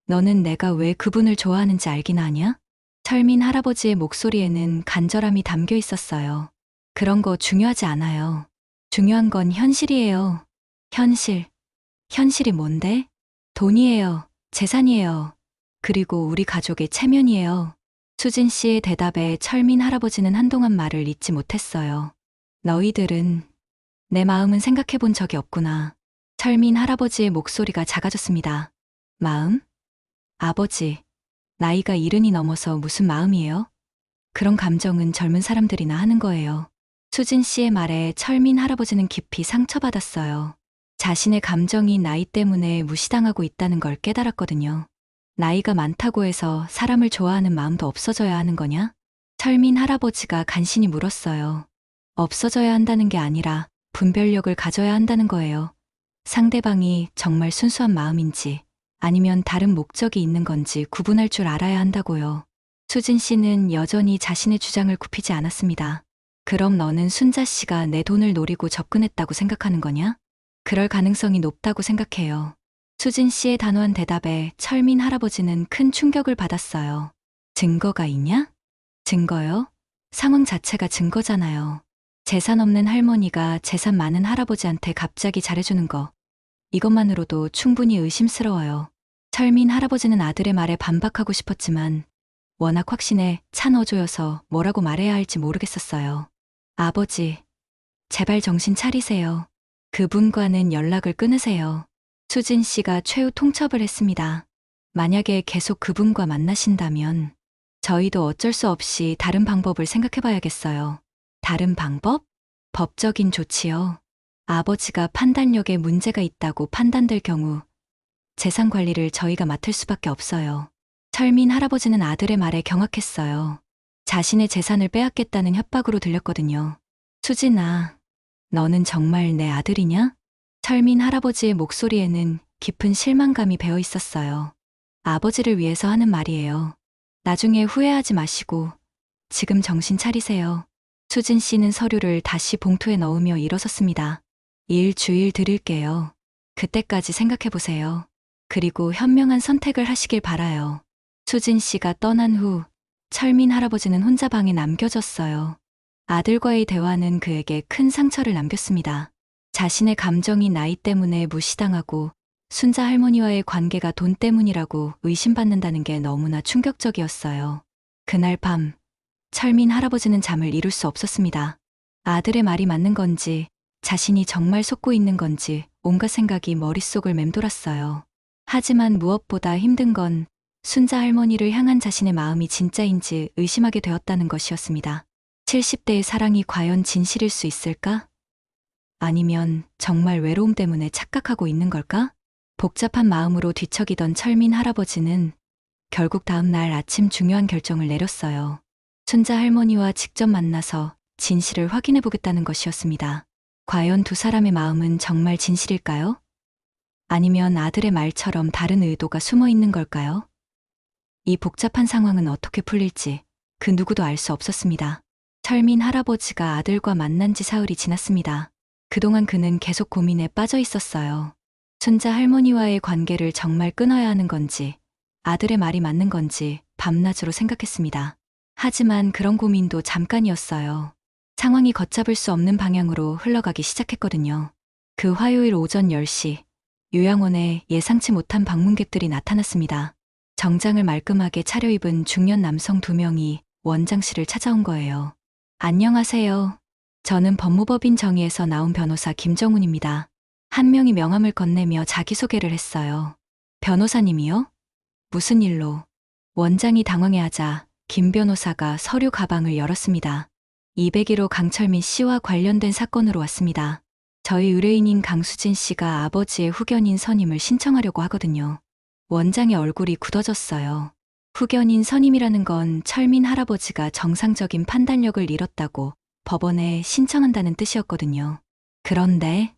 Speaker 1: 너는 내가 왜 그분을 좋아하는지 알긴 아냐? 철민 할아버지의 목소리에는 간절함이 담겨 있었어요. 그런 거 중요하지 않아요. 중요한 건 현실이에요. 현실. 현실이 뭔데? 돈이에요. 재산이에요. 그리고 우리 가족의 체면이에요. 수진 씨의 대답에 철민 할아버지는 한동안 말을 잇지 못했어요. 너희들은 내 마음은 생각해 본 적이 없구나. 철민 할아버지의 목소리가 작아졌습니다. 마음? 아버지, 나이가 70이 넘어서 무슨 마음이에요? 그런 감정은 젊은 사람들이나 하는 거예요. 수진 씨의 말에 철민 할아버지는 깊이 상처받았어요. 자신의 감정이 나이 때문에 무시당하고 있다는 걸 깨달았거든요. 나이가 많다고 해서 사람을 좋아하는 마음도 없어져야 하는 거냐? 철민 할아버지가 간신히 물었어요. 없어져야 한다는 게 아니라 분별력을 가져야 한다는 거예요. 상대방이 정말 순수한 마음인지 아니면 다른 목적이 있는 건지 구분할 줄 알아야 한다고요. 수진 씨는 여전히 자신의 주장을 굽히지 않았습니다. 그럼 너는 순자 씨가 내 돈을 노리고 접근했다고 생각하는 거냐? 그럴 가능성이 높다고 생각해요. 수진 씨의 단호한 대답에 철민 할아버지는 큰 충격을 받았어요. 증거가 있냐? 증거요? 상황 자체가 증거잖아요. 재산 없는 할머니가 재산 많은 할아버지한테 갑자기 잘해주는 거. 이것만으로도 충분히 의심스러워요. 철민 할아버지는 아들의 말에 반박하고 싶었지만 워낙 확신에 찬 어조여서 뭐라고 말해야 할지 모르겠었어요. 아버지, 제발 정신 차리세요. 그분과는 연락을 끊으세요. 수진 씨가 최후 통첩을 했습니다. 만약에 계속 그분과 만나신다면 저희도 어쩔 수 없이 다른 방법을 생각해 봐야겠어요. 다른 방법? 법적인 조치요. 아버지가 판단력에 문제가 있다고 판단될 경우 재산 관리를 저희가 맡을 수밖에 없어요. 철민 할아버지는 아들의 말에 경악했어요. 자신의 재산을 빼앗겠다는 협박으로 들렸거든요. 수진아, 너는 정말 내 아들이냐? 철민 할아버지의 목소리에는 깊은 실망감이 배어 있었어요. 아버지를 위해서 하는 말이에요. 나중에 후회하지 마시고 지금 정신 차리세요. 수진 씨는 서류를 다시 봉투에 넣으며 일어섰습니다. 일주일 드릴게요. 그때까지 생각해 보세요. 그리고 현명한 선택을 하시길 바라요. 수진 씨가 떠난 후 철민 할아버지는 혼자 방에 남겨졌어요. 아들과의 대화는 그에게 큰 상처를 남겼습니다. 자신의 감정이 나이 때문에 무시당하고 순자 할머니와의 관계가 돈 때문이라고 의심받는다는 게 너무나 충격적이었어요. 그날 밤 철민 할아버지는 잠을 이룰 수 없었습니다. 아들의 말이 맞는 건지 자신이 정말 속고 있는 건지 온갖 생각이 머릿속을 맴돌았어요. 하지만 무엇보다 힘든 건 순자 할머니를 향한 자신의 마음이 진짜인지 의심하게 되었다는 것이었습니다. 70대의 사랑이 과연 진실일 수 있을까? 아니면 정말 외로움 때문에 착각하고 있는 걸까? 복잡한 마음으로 뒤척이던 철민 할아버지는 결국 다음 날 아침 중요한 결정을 내렸어요. 순자 할머니와 직접 만나서 진실을 확인해 보겠다는 것이었습니다. 과연 두 사람의 마음은 정말 진실일까요? 아니면 아들의 말처럼 다른 의도가 숨어 있는 걸까요? 이 복잡한 상황은 어떻게 풀릴지 그 누구도 알 수 없었습니다. 철민 할아버지가 아들과 만난 지 사흘이 지났습니다. 그동안 그는 계속 고민에 빠져 있었어요. 순자 할머니와의 관계를 정말 끊어야 하는 건지, 아들의 말이 맞는 건지 밤낮으로 생각했습니다. 하지만 그런 고민도 잠깐이었어요. 상황이 걷잡을 수 없는 방향으로 흘러가기 시작했거든요. 그 화요일 오전 10시, 요양원에 예상치 못한 방문객들이 나타났습니다. 정장을 말끔하게 차려입은 중년 남성 2명이 원장실을 찾아온 거예요. 안녕하세요. 저는 법무법인 정의에서 나온 변호사 김정훈입니다. 한 명이 명함을 건네며 자기소개를 했어요. 변호사님이요? 무슨 일로? 원장이 당황해하자 김 변호사가 서류 가방을 열었습니다. 201호 강철민 씨와 관련된 사건으로 왔습니다. 저희 의뢰인인 강수진 씨가 아버지의 후견인 선임을 신청하려고 하거든요. 원장의 얼굴이 굳어졌어요. 후견인 선임이라는 건 철민 할아버지가 정상적인 판단력을 잃었다고 법원에 신청한다는 뜻이었거든요. 그런데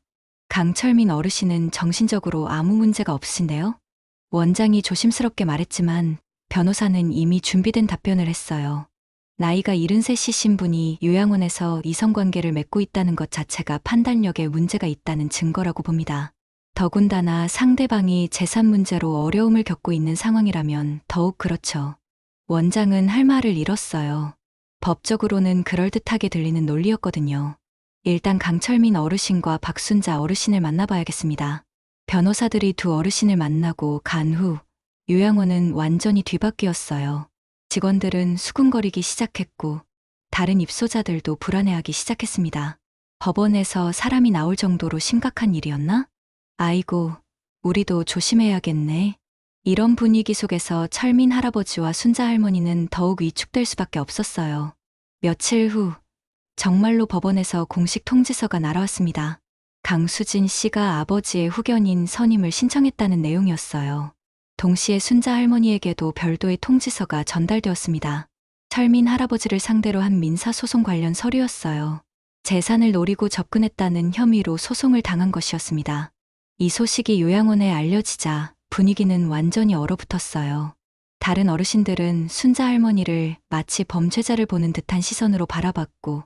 Speaker 1: 강철민 어르신은 정신적으로 아무 문제가 없으신데요? 원장이 조심스럽게 말했지만 변호사는 이미 준비된 답변을 했어요. 나이가 73이신 분이 요양원에서 이성관계를 맺고 있다는 것 자체가 판단력에 문제가 있다는 증거라고 봅니다. 더군다나 상대방이 재산 문제로 어려움을 겪고 있는 상황이라면 더욱 그렇죠. 원장은 할 말을 잃었어요. 법적으로는 그럴듯하게 들리는 논리였거든요. 일단 강철민 어르신과 박순자 어르신을 만나봐야겠습니다. 변호사들이 두 어르신을 만나고 간 후 요양원은 완전히 뒤바뀌었어요. 직원들은 수군거리기 시작했고 다른 입소자들도 불안해하기 시작했습니다. 법원에서 사람이 나올 정도로 심각한 일이었나? 아이고, 우리도 조심해야겠네. 이런 분위기 속에서 철민 할아버지와 순자 할머니는 더욱 위축될 수밖에 없었어요. 며칠 후 정말로 법원에서 공식 통지서가 날아왔습니다. 강수진 씨가 아버지의 후견인 선임을 신청했다는 내용이었어요. 동시에 순자 할머니에게도 별도의 통지서가 전달되었습니다. 철민 할아버지를 상대로 한 민사소송 관련 서류였어요. 재산을 노리고 접근했다는 혐의로 소송을 당한 것이었습니다. 이 소식이 요양원에 알려지자 분위기는 완전히 얼어붙었어요. 다른 어르신들은 순자 할머니를 마치 범죄자를 보는 듯한 시선으로 바라봤고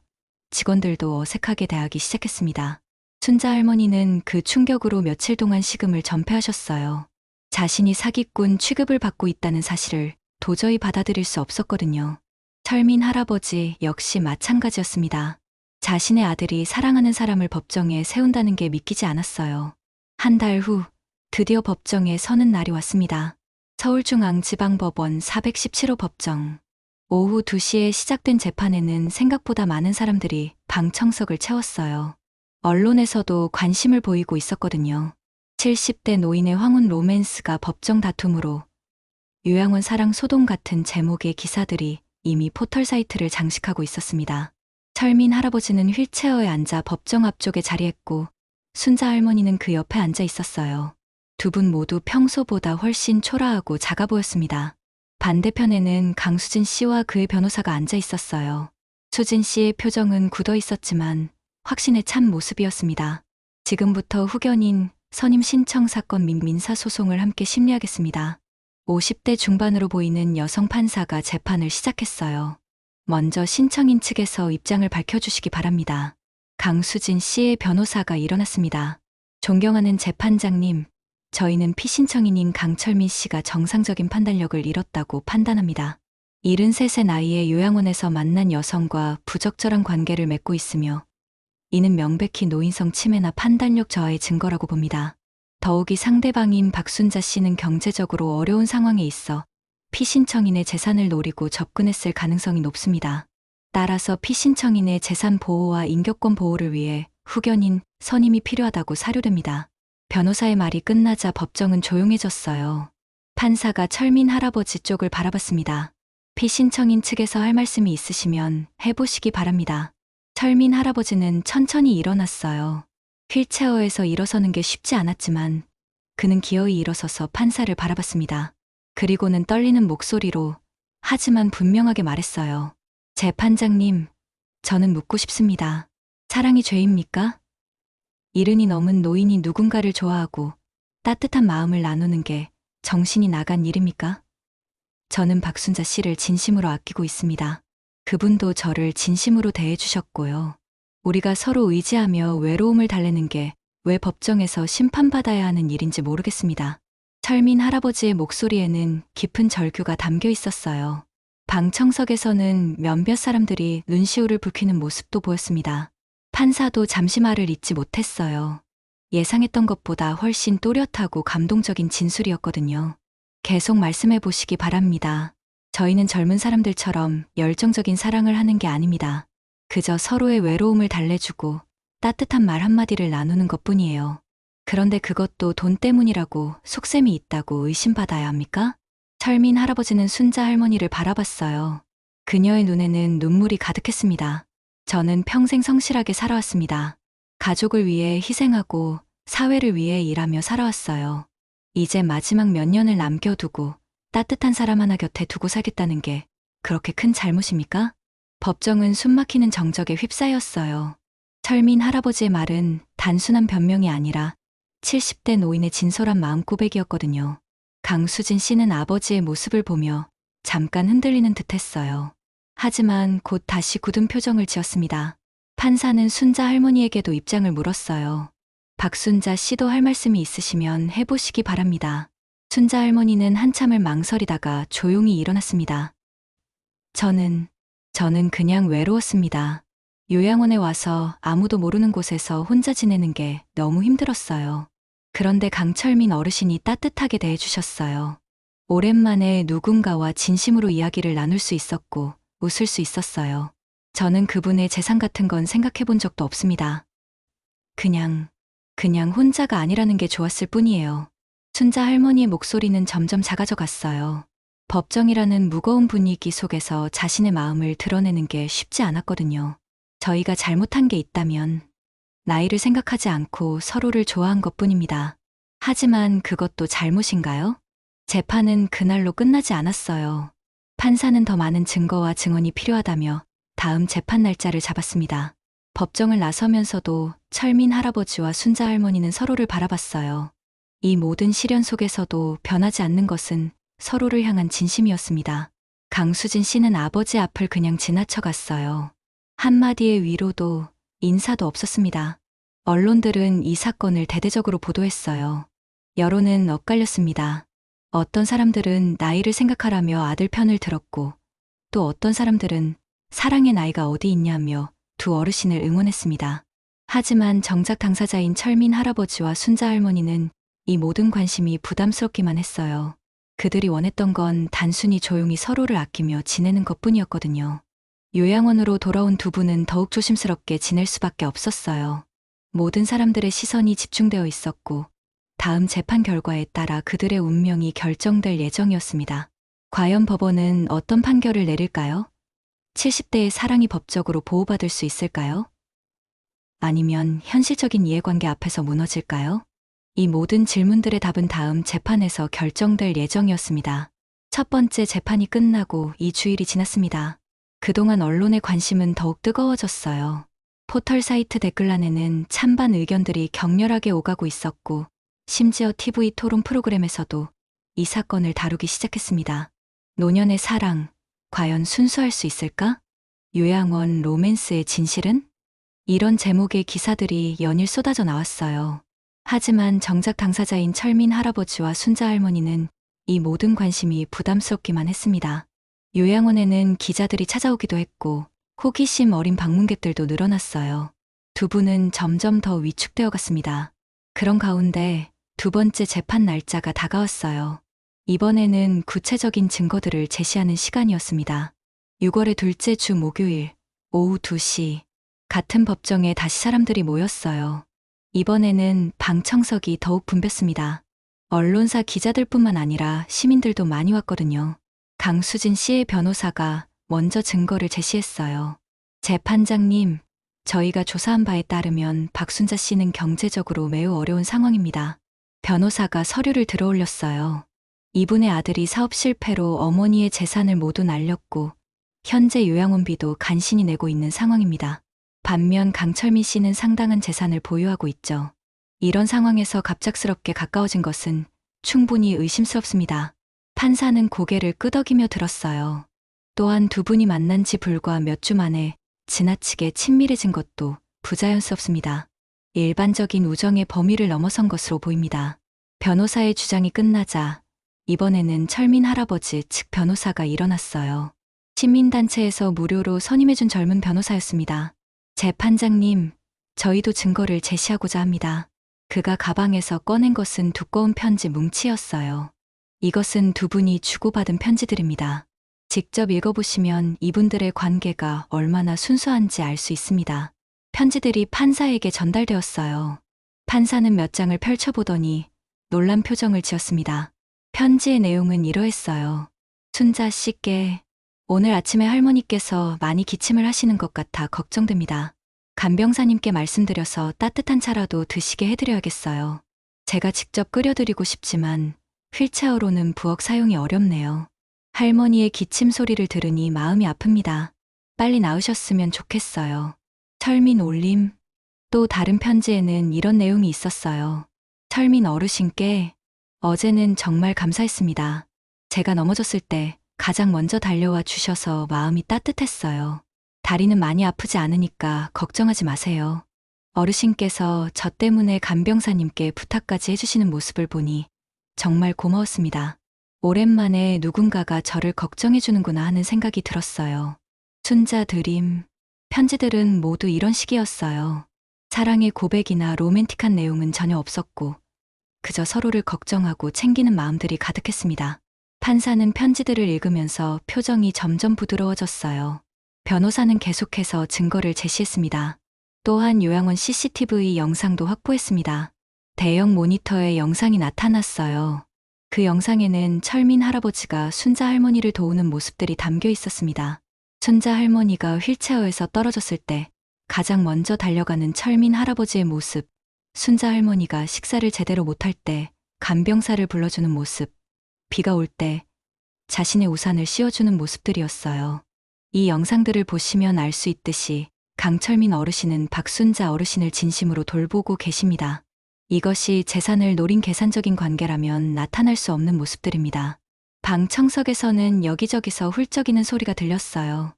Speaker 1: 직원들도 어색하게 대하기 시작했습니다. 순자 할머니는 그 충격으로 며칠 동안 식음을 전폐하셨어요. 자신이 사기꾼 취급을 받고 있다는 사실을 도저히 받아들일 수 없었거든요. 철민 할아버지 역시 마찬가지였습니다. 자신의 아들이 사랑하는 사람을 법정에 세운다는 게 믿기지 않았어요. 한 달 후 드디어 법정에 서는 날이 왔습니다. 서울중앙지방법원 417호 법정. 오후 2시에 시작된 재판에는 생각보다 많은 사람들이 방청석을 채웠어요. 언론에서도 관심을 보이고 있었거든요. 70대 노인의 황혼 로맨스가 법정 다툼으로 요양원 사랑 소동 같은 제목의 기사들이 이미 포털 사이트를 장식하고 있었습니다. 철민 할아버지는 휠체어에 앉아 법정 앞쪽에 자리했고 순자 할머니는 그 옆에 앉아 있었어요. 두 분 모두 평소보다 훨씬 초라하고 작아 보였습니다. 반대편에는 강수진 씨와 그의 변호사가 앉아 있었어요. 수진 씨의 표정은 굳어 있었지만 확신에 찬 모습이었습니다. 지금부터 후견인 선임 신청 사건 및 민사소송을 함께 심리하겠습니다. 50대 중반으로 보이는 여성 판사가 재판을 시작했어요. 먼저 신청인 측에서 입장을 밝혀주시기 바랍니다. 강수진 씨의 변호사가 일어났습니다. 존경하는 재판장님, 저희는 피신청인인 강철민 씨가 정상적인 판단력을 잃었다고 판단합니다. 73세 나이에 요양원에서 만난 여성과 부적절한 관계를 맺고 있으며 이는 명백히 노인성 침해나 판단력 저하의 증거라고 봅니다. 더욱이 상대방인 박순자 씨는 경제적으로 어려운 상황에 있어 피신청인의 재산을 노리고 접근했을 가능성이 높습니다. 따라서 피신청인의 재산 보호와 인격권 보호를 위해 후견인 선임이 필요하다고 사료됩니다. 변호사의 말이 끝나자 법정은 조용해졌어요. 판사가 철민 할아버지 쪽을 바라봤습니다. 피신청인 측에서 할 말씀이 있으시면 해보시기 바랍니다. 철민 할아버지는 천천히 일어났어요. 휠체어에서 일어서는 게 쉽지 않았지만 그는 기어이 일어서서 판사를 바라봤습니다. 그리고는 떨리는 목소리로 하지만 분명하게 말했어요. 재판장님, 저는 묻고 싶습니다. 사랑이 죄입니까? 이른이 넘은 노인이 누군가를 좋아하고 따뜻한 마음을 나누는 게 정신이 나간 일입니까? 저는 박순자 씨를 진심으로 아끼고 있습니다. 그분도 저를 진심으로 대해주셨고요. 우리가 서로 의지하며 외로움을 달래는 게 왜 법정에서 심판받아야 하는 일인지 모르겠습니다. 철민 할아버지의 목소리에는 깊은 절규가 담겨 있었어요. 방청석에서는 몇몇 사람들이 눈시울을 붉히는 모습도 보였습니다. 판사도 잠시 말을 잇지 못했어요. 예상했던 것보다 훨씬 또렷하고 감동적인 진술이었거든요. 계속 말씀해 보시기 바랍니다. 저희는 젊은 사람들처럼 열정적인 사랑을 하는 게 아닙니다. 그저 서로의 외로움을 달래주고 따뜻한 말 한마디를 나누는 것뿐이에요. 그런데 그것도 돈 때문이라고 속셈이 있다고 의심받아야 합니까? 철민 할아버지는 순자 할머니를 바라봤어요. 그녀의 눈에는 눈물이 가득했습니다. 저는 평생 성실하게 살아왔습니다. 가족을 위해 희생하고 사회를 위해 일하며 살아왔어요. 이제 마지막 몇 년을 남겨두고 따뜻한 사람 하나 곁에 두고 살겠다는 게 그렇게 큰 잘못입니까? 법정은 숨막히는 정적에 휩싸였어요. 철민 할아버지의 말은 단순한 변명이 아니라 70대 노인의 진솔한 마음고백이었거든요. 강수진 씨는 아버지의 모습을 보며 잠깐 흔들리는 듯 했어요. 하지만 곧 다시 굳은 표정을 지었습니다. 판사는 순자 할머니에게도 입장을 물었어요. 박순자 씨도 할 말씀이 있으시면 해보시기 바랍니다. 순자 할머니는 한참을 망설이다가 조용히 일어났습니다. 저는 그냥 외로웠습니다. 요양원에 와서 아무도 모르는 곳에서 혼자 지내는 게 너무 힘들었어요. 그런데 강철민 어르신이 따뜻하게 대해주셨어요. 오랜만에 누군가와 진심으로 이야기를 나눌 수 있었고 웃을 수 있었어요. 저는 그분의 재산 같은 건 생각해 본 적도 없습니다. 그냥 혼자가 아니라는 게 좋았을 뿐이에요. 순자 할머니의 목소리는 점점 작아져 갔어요. 법정이라는 무거운 분위기 속에서 자신의 마음을 드러내는 게 쉽지 않았거든요. 저희가 잘못한 게 있다면 나이를 생각하지 않고 서로를 좋아한 것뿐입니다. 하지만 그것도 잘못인가요? 재판은 그날로 끝나지 않았어요. 판사는 더 많은 증거와 증언이 필요하다며 다음 재판 날짜를 잡았습니다. 법정을 나서면서도 철민 할아버지와 순자 할머니는 서로를 바라봤어요. 이 모든 시련 속에서도 변하지 않는 것은 서로를 향한 진심이었습니다. 강수진 씨는 아버지 앞을 그냥 지나쳐갔어요. 한마디의 위로도 인사도 없었습니다. 언론들은 이 사건을 대대적으로 보도했어요. 여론은 엇갈렸습니다. 어떤 사람들은 나이를 생각하라며 아들 편을 들었고 또 어떤 사람들은 사랑의 나이가 어디 있냐며 두 어르신을 응원했습니다. 하지만 정작 당사자인 철민 할아버지와 순자 할머니는 이 모든 관심이 부담스럽기만 했어요. 그들이 원했던 건 단순히 조용히 서로를 아끼며 지내는 것뿐이었거든요. 요양원으로 돌아온 두 분은 더욱 조심스럽게 지낼 수밖에 없었어요. 모든 사람들의 시선이 집중되어 있었고 다음 재판 결과에 따라 그들의 운명이 결정될 예정이었습니다. 과연 법원은 어떤 판결을 내릴까요? 70대의 사랑이 법적으로 보호받을 수 있을까요? 아니면 현실적인 이해관계 앞에서 무너질까요? 이 모든 질문들의 답은 다음 재판에서 결정될 예정이었습니다. 첫 번째 재판이 끝나고 2주일이 지났습니다. 그동안 언론의 관심은 더욱 뜨거워졌어요. 포털 사이트 댓글란에는 찬반 의견들이 격렬하게 오가고 있었고 심지어 TV 토론 프로그램에서도 이 사건을 다루기 시작했습니다. 노년의 사랑, 과연 순수할 수 있을까? 요양원 로맨스의 진실은? 이런 제목의 기사들이 연일 쏟아져 나왔어요. 하지만 정작 당사자인 철민 할아버지와 순자 할머니는 이 모든 관심이 부담스럽기만 했습니다. 요양원에는 기자들이 찾아오기도 했고 호기심 어린 방문객들도 늘어났어요. 두 분은 점점 더 위축되어 갔습니다. 그런 가운데 두 번째 재판 날짜가 다가왔어요. 이번에는 구체적인 증거들을 제시하는 시간이었습니다. 6월의 둘째 주 목요일 오후 2시 같은 법정에 다시 사람들이 모였어요. 이번에는 방청석이 더욱 붐볐습니다. 언론사 기자들뿐만 아니라 시민들도 많이 왔거든요. 강수진 씨의 변호사가 먼저 증거를 제시했어요. 재판장님, 저희가 조사한 바에 따르면 박순자 씨는 경제적으로 매우 어려운 상황입니다. 변호사가 서류를 들어올렸어요. 이분의 아들이 사업 실패로 어머니의 재산을 모두 날렸고 현재 요양원비도 간신히 내고 있는 상황입니다. 반면 강철민 씨는 상당한 재산을 보유하고 있죠. 이런 상황에서 갑작스럽게 가까워진 것은 충분히 의심스럽습니다. 판사는 고개를 끄덕이며 들었어요. 또한 두 분이 만난 지 불과 몇 주 만에 지나치게 친밀해진 것도 부자연스럽습니다. 일반적인 우정의 범위를 넘어선 것으로 보입니다. 변호사의 주장이 끝나자 이번에는 철민 할아버지 측 변호사가 일어났어요. 시민단체에서 무료로 선임해준 젊은 변호사였습니다. 재판장님, 저희도 증거를 제시하고자 합니다. 그가 가방에서 꺼낸 것은 두꺼운 편지 뭉치였어요. 이것은 두 분이 주고받은 편지들입니다. 직접 읽어보시면 이분들의 관계가 얼마나 순수한지 알 수 있습니다. 편지들이 판사에게 전달되었어요. 판사는 몇 장을 펼쳐보더니 놀란 표정을 지었습니다. 편지의 내용은 이러했어요. 순자 씨께 오늘 아침에 할머니께서 많이 기침을 하시는 것 같아 걱정됩니다. 간병사님께 말씀드려서 따뜻한 차라도 드시게 해드려야겠어요. 제가 직접 끓여드리고 싶지만 휠체어로는 부엌 사용이 어렵네요. 할머니의 기침 소리를 들으니 마음이 아픕니다. 빨리 나으셨으면 좋겠어요. 철민 올림. 또 다른 편지에는 이런 내용이 있었어요. 철민 어르신께 어제는 정말 감사했습니다. 제가 넘어졌을 때 가장 먼저 달려와 주셔서 마음이 따뜻했어요. 다리는 많이 아프지 않으니까 걱정하지 마세요. 어르신께서 저 때문에 간병사님께 부탁까지 해주시는 모습을 보니 정말 고마웠습니다. 오랜만에 누군가가 저를 걱정해주는구나 하는 생각이 들었어요. 순자 드림. 편지들은 모두 이런 식이었어요. 사랑의 고백이나 로맨틱한 내용은 전혀 없었고 그저 서로를 걱정하고 챙기는 마음들이 가득했습니다. 판사는 편지들을 읽으면서 표정이 점점 부드러워졌어요. 변호사는 계속해서 증거를 제시했습니다. 또한 요양원 CCTV 영상도 확보했습니다. 대형 모니터에 영상이 나타났어요. 그 영상에는 철민 할아버지가 순자 할머니를 도우는 모습들이 담겨 있었습니다. 순자 할머니가 휠체어에서 떨어졌을 때 가장 먼저 달려가는 철민 할아버지의 모습, 순자 할머니가 식사를 제대로 못할 때 간병사를 불러주는 모습, 비가 올 때 자신의 우산을 씌워주는 모습들이었어요. 이 영상들을 보시면 알 수 있듯이 강철민 어르신은 박순자 어르신을 진심으로 돌보고 계십니다. 이것이 재산을 노린 계산적인 관계라면 나타날 수 없는 모습들입니다. 방 청석에서는 여기저기서 훌쩍이는 소리가 들렸어요.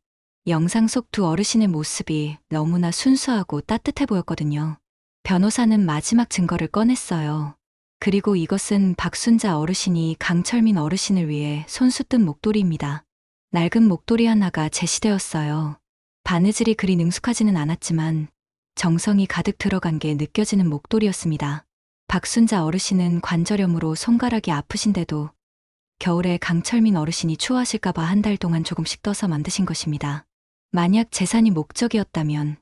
Speaker 1: 영상 속 두 어르신의 모습이 너무나 순수하고 따뜻해 보였거든요. 변호사는 마지막 증거를 꺼냈어요. 그리고 이것은 박순자 어르신이 강철민 어르신을 위해 손수 뜬 목도리입니다. 낡은 목도리 하나가 제시되었어요. 바느질이 그리 능숙하지는 않았지만 정성이 가득 들어간 게 느껴지는 목도리였습니다. 박순자 어르신은 관절염으로 손가락이 아프신데도 겨울에 강철민 어르신이 추워하실까봐 한 달 동안 조금씩 떠서 만드신 것입니다. 만약 재산이 목적이었다면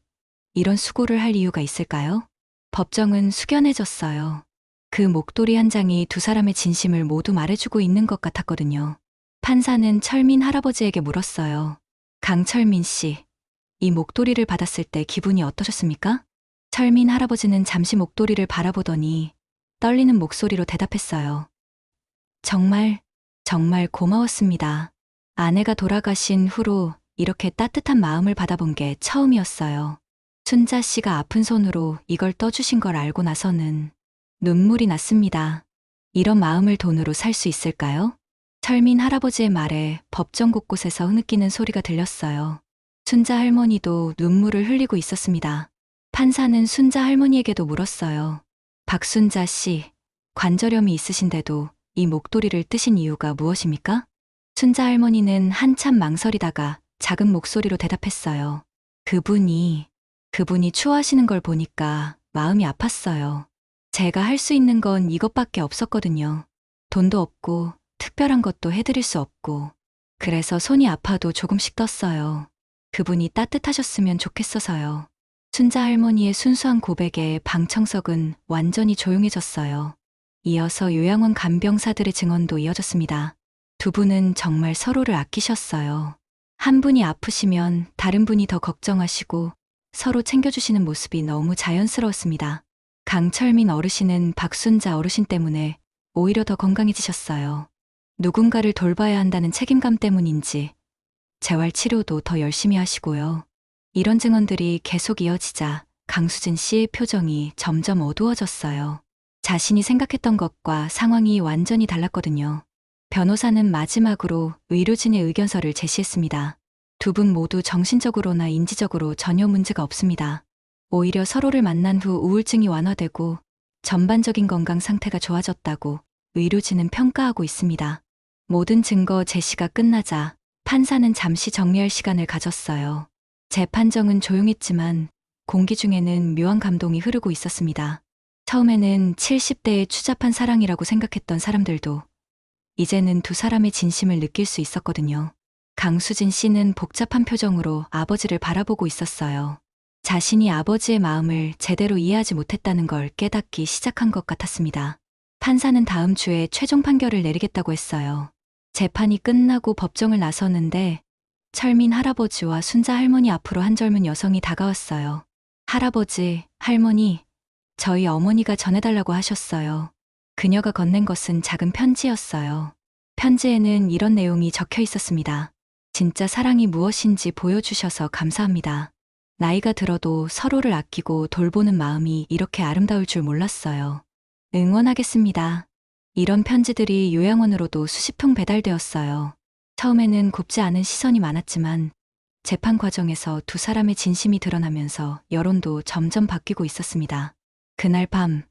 Speaker 1: 이런 수고를 할 이유가 있을까요? 법정은 숙연해졌어요. 그 목도리 한 장이 두 사람의 진심을 모두 말해주고 있는 것 같았거든요. 판사는 철민 할아버지에게 물었어요. 강철민 씨, 이 목도리를 받았을 때 기분이 어떠셨습니까? 철민 할아버지는 잠시 목도리를 바라보더니 떨리는 목소리로 대답했어요. 정말 고마웠습니다. 아내가 돌아가신 후로 이렇게 따뜻한 마음을 받아본 게 처음이었어요. 순자 씨가 아픈 손으로 이걸 떠주신 걸 알고 나서는 눈물이 났습니다. 이런 마음을 돈으로 살 수 있을까요? 철민 할아버지의 말에 법정 곳곳에서 흐느끼는 소리가 들렸어요. 순자 할머니도 눈물을 흘리고 있었습니다. 판사는 순자 할머니에게도 물었어요. 박순자 씨, 관절염이 있으신데도 이 목도리를 뜨신 이유가 무엇입니까? 순자 할머니는 한참 망설이다가 작은 목소리로 대답했어요. 그분이 추워하시는 걸 보니까 마음이 아팠어요. 제가 할 수 있는 건 이것밖에 없었거든요. 돈도 없고 특별한 것도 해드릴 수 없고 그래서 손이 아파도 조금씩 떴어요. 그분이 따뜻하셨으면 좋겠어서요. 순자 할머니의 순수한 고백에 방청석은 완전히 조용해졌어요. 이어서 요양원 간병사들의 증언도 이어졌습니다. 두 분은 정말 서로를 아끼셨어요. 한 분이 아프시면 다른 분이 더 걱정하시고 서로 챙겨주시는 모습이 너무 자연스러웠습니다. 강철민 어르신은 박순자 어르신 때문에 오히려 더 건강해지셨어요. 누군가를 돌봐야 한다는 책임감 때문인지 재활 치료도 더 열심히 하시고요. 이런 증언들이 계속 이어지자 강수진 씨의 표정이 점점 어두워졌어요. 자신이 생각했던 것과 상황이 완전히 달랐거든요. 변호사는 마지막으로 의료진의 의견서를 제시했습니다. 두 분 모두 정신적으로나 인지적으로 전혀 문제가 없습니다. 오히려 서로를 만난 후 우울증이 완화되고 전반적인 건강 상태가 좋아졌다고 의료진은 평가하고 있습니다. 모든 증거 제시가 끝나자 판사는 잠시 정리할 시간을 가졌어요. 재판정은 조용했지만 공기 중에는 묘한 감동이 흐르고 있었습니다. 처음에는 70대의 추잡한 사랑이라고 생각했던 사람들도 이제는 두 사람의 진심을 느낄 수 있었거든요. 강수진 씨는 복잡한 표정으로 아버지를 바라보고 있었어요. 자신이 아버지의 마음을 제대로 이해하지 못했다는 걸 깨닫기 시작한 것 같았습니다. 판사는 다음 주에 최종 판결을 내리겠다고 했어요. 재판이 끝나고 법정을 나섰는데 철민 할아버지와 순자 할머니 앞으로 한 젊은 여성이 다가왔어요. 할아버지, 할머니, 저희 어머니가 전해달라고 하셨어요. 그녀가 건넨 것은 작은 편지였어요. 편지에는 이런 내용이 적혀 있었습니다. 진짜 사랑이 무엇인지 보여주셔서 감사합니다. 나이가 들어도 서로를 아끼고 돌보는 마음이 이렇게 아름다울 줄 몰랐어요. 응원하겠습니다. 이런 편지들이 요양원으로도 수십 통 배달되었어요. 처음에는 곱지 않은 시선이 많았지만 재판 과정에서 두 사람의 진심이 드러나면서 여론도 점점 바뀌고 있었습니다. 그날 밤,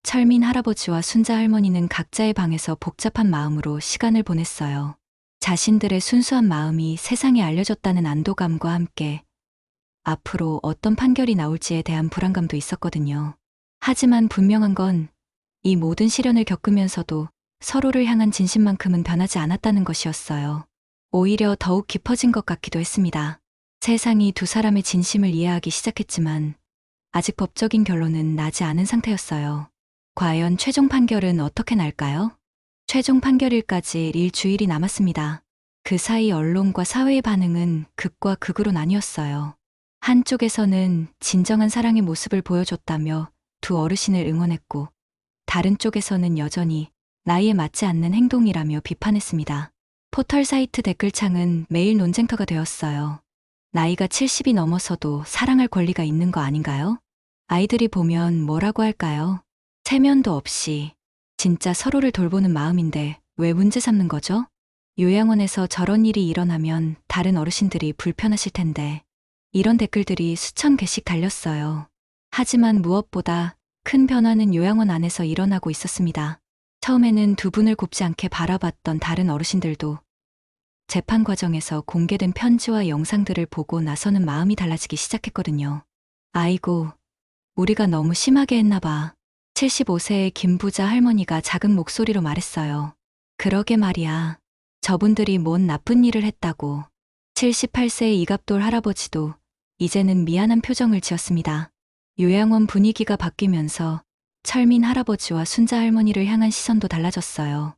Speaker 1: 철민 할아버지와 순자 할머니는 각자의 방에서 복잡한 마음으로 시간을 보냈어요. 자신들의 순수한 마음이 세상에 알려졌다는 안도감과 함께 앞으로 어떤 판결이 나올지에 대한 불안감도 있었거든요. 하지만 분명한 건 이 모든 시련을 겪으면서도 서로를 향한 진심만큼은 변하지 않았다는 것이었어요. 오히려 더욱 깊어진 것 같기도 했습니다. 세상이 두 사람의 진심을 이해하기 시작했지만 아직 법적인 결론은 나지 않은 상태였어요. 과연 최종 판결은 어떻게 날까요? 최종 판결일까지 일주일이 남았습니다. 그 사이 언론과 사회의 반응은 극과 극으로 나뉘었어요. 한쪽에서는 진정한 사랑의 모습을 보여줬다며 두 어르신을 응원했고, 다른 쪽에서는 여전히 나이에 맞지 않는 행동이라며 비판했습니다. 포털 사이트 댓글창은 매일 논쟁터가 되었어요. 나이가 70이 넘어서도 사랑할 권리가 있는 거 아닌가요? 아이들이 보면 뭐라고 할까요? 체면도 없이 진짜 서로를 돌보는 마음인데 왜 문제 삼는 거죠? 요양원에서 저런 일이 일어나면 다른 어르신들이 불편하실 텐데 이런 댓글들이 수천 개씩 달렸어요. 하지만 무엇보다 큰 변화는 요양원 안에서 일어나고 있었습니다. 처음에는 두 분을 곱지 않게 바라봤던 다른 어르신들도 재판 과정에서 공개된 편지와 영상들을 보고 나서는 마음이 달라지기 시작했거든요. 아이고, 우리가 너무 심하게 했나 봐. 75세의 김부자 할머니가 작은 목소리로 말했어요. 그러게 말이야. 저분들이 뭔 나쁜 일을 했다고. 78세의 이갑돌 할아버지도 이제는 미안한 표정을 지었습니다. 요양원 분위기가 바뀌면서 철민 할아버지와 순자 할머니를 향한 시선도 달라졌어요.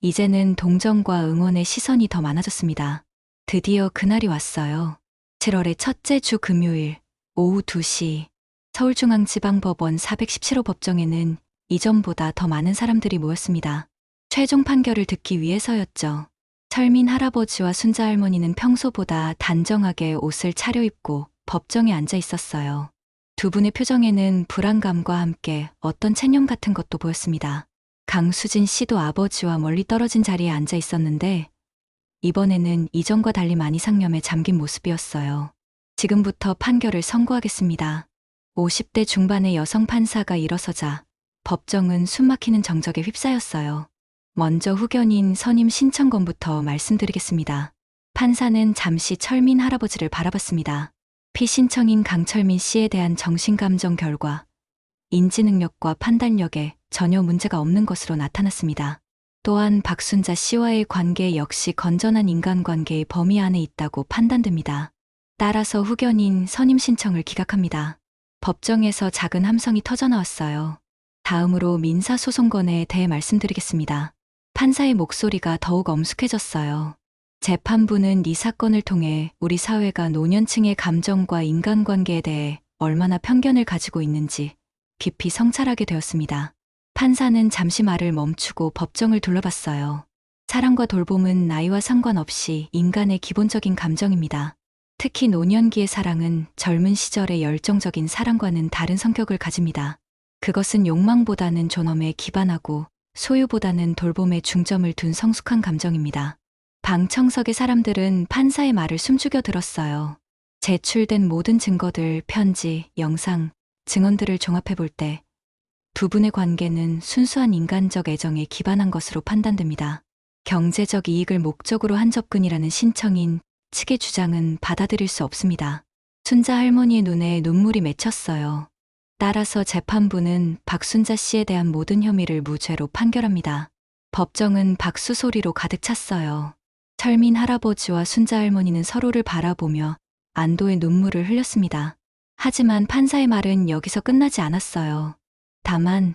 Speaker 1: 이제는 동정과 응원의 시선이 더 많아졌습니다. 드디어 그날이 왔어요. 7월의 첫째 주 금요일 오후 2시 서울중앙지방법원 417호 법정에는 이전보다 더 많은 사람들이 모였습니다. 최종 판결을 듣기 위해서였죠. 철민 할아버지와 순자 할머니는 평소보다 단정하게 옷을 차려입고 법정에 앉아 있었어요. 두 분의 표정에는 불안감과 함께 어떤 체념 같은 것도 보였습니다. 강수진 씨도 아버지와 멀리 떨어진 자리에 앉아 있었는데 이번에는 이전과 달리 많이 상념에 잠긴 모습이었어요. 지금부터 판결을 선고하겠습니다. 50대 중반의 여성 판사가 일어서자 법정은 숨막히는 정적에 휩싸였어요. 먼저 후견인 선임 신청건부터 말씀드리겠습니다. 판사는 잠시 철민 할아버지를 바라봤습니다. 피신청인 강철민 씨에 대한 정신감정 결과 인지능력과 판단력에 전혀 문제가 없는 것으로 나타났습니다. 또한 박순자 씨와의 관계 역시 건전한 인간관계의 범위 안에 있다고 판단됩니다. 따라서 후견인 선임 신청을 기각합니다. 법정에서 작은 함성이 터져나왔어요. 다음으로 민사소송건에 대해 말씀드리겠습니다. 판사의 목소리가 더욱 엄숙해졌어요. 재판부는 이 사건을 통해 우리 사회가 노년층의 감정과 인간관계에 대해 얼마나 편견을 가지고 있는지 깊이 성찰하게 되었습니다. 판사는 잠시 말을 멈추고 법정을 둘러봤어요. 사랑과 돌봄은 나이와 상관없이 인간의 기본적인 감정입니다. 특히 노년기의 사랑은 젊은 시절의 열정적인 사랑과는 다른 성격을 가집니다. 그것은 욕망보다는 존엄에 기반하고 소유보다는 돌봄에 중점을 둔 성숙한 감정입니다. 방청석의 사람들은 판사의 말을 숨죽여 들었어요. 제출된 모든 증거들, 편지, 영상, 증언들을 종합해 볼 때 두 분의 관계는 순수한 인간적 애정에 기반한 것으로 판단됩니다. 경제적 이익을 목적으로 한 접근이라는 신청인 측의 주장은 받아들일 수 없습니다. 순자 할머니의 눈에 눈물이 맺혔어요. 따라서 재판부는 박순자 씨에 대한 모든 혐의를 무죄로 판결합니다. 법정은 박수 소리로 가득 찼어요. 철민 할아버지와 순자 할머니는 서로를 바라보며 안도의 눈물을 흘렸습니다. 하지만 판사의 말은 여기서 끝나지 않았어요. 다만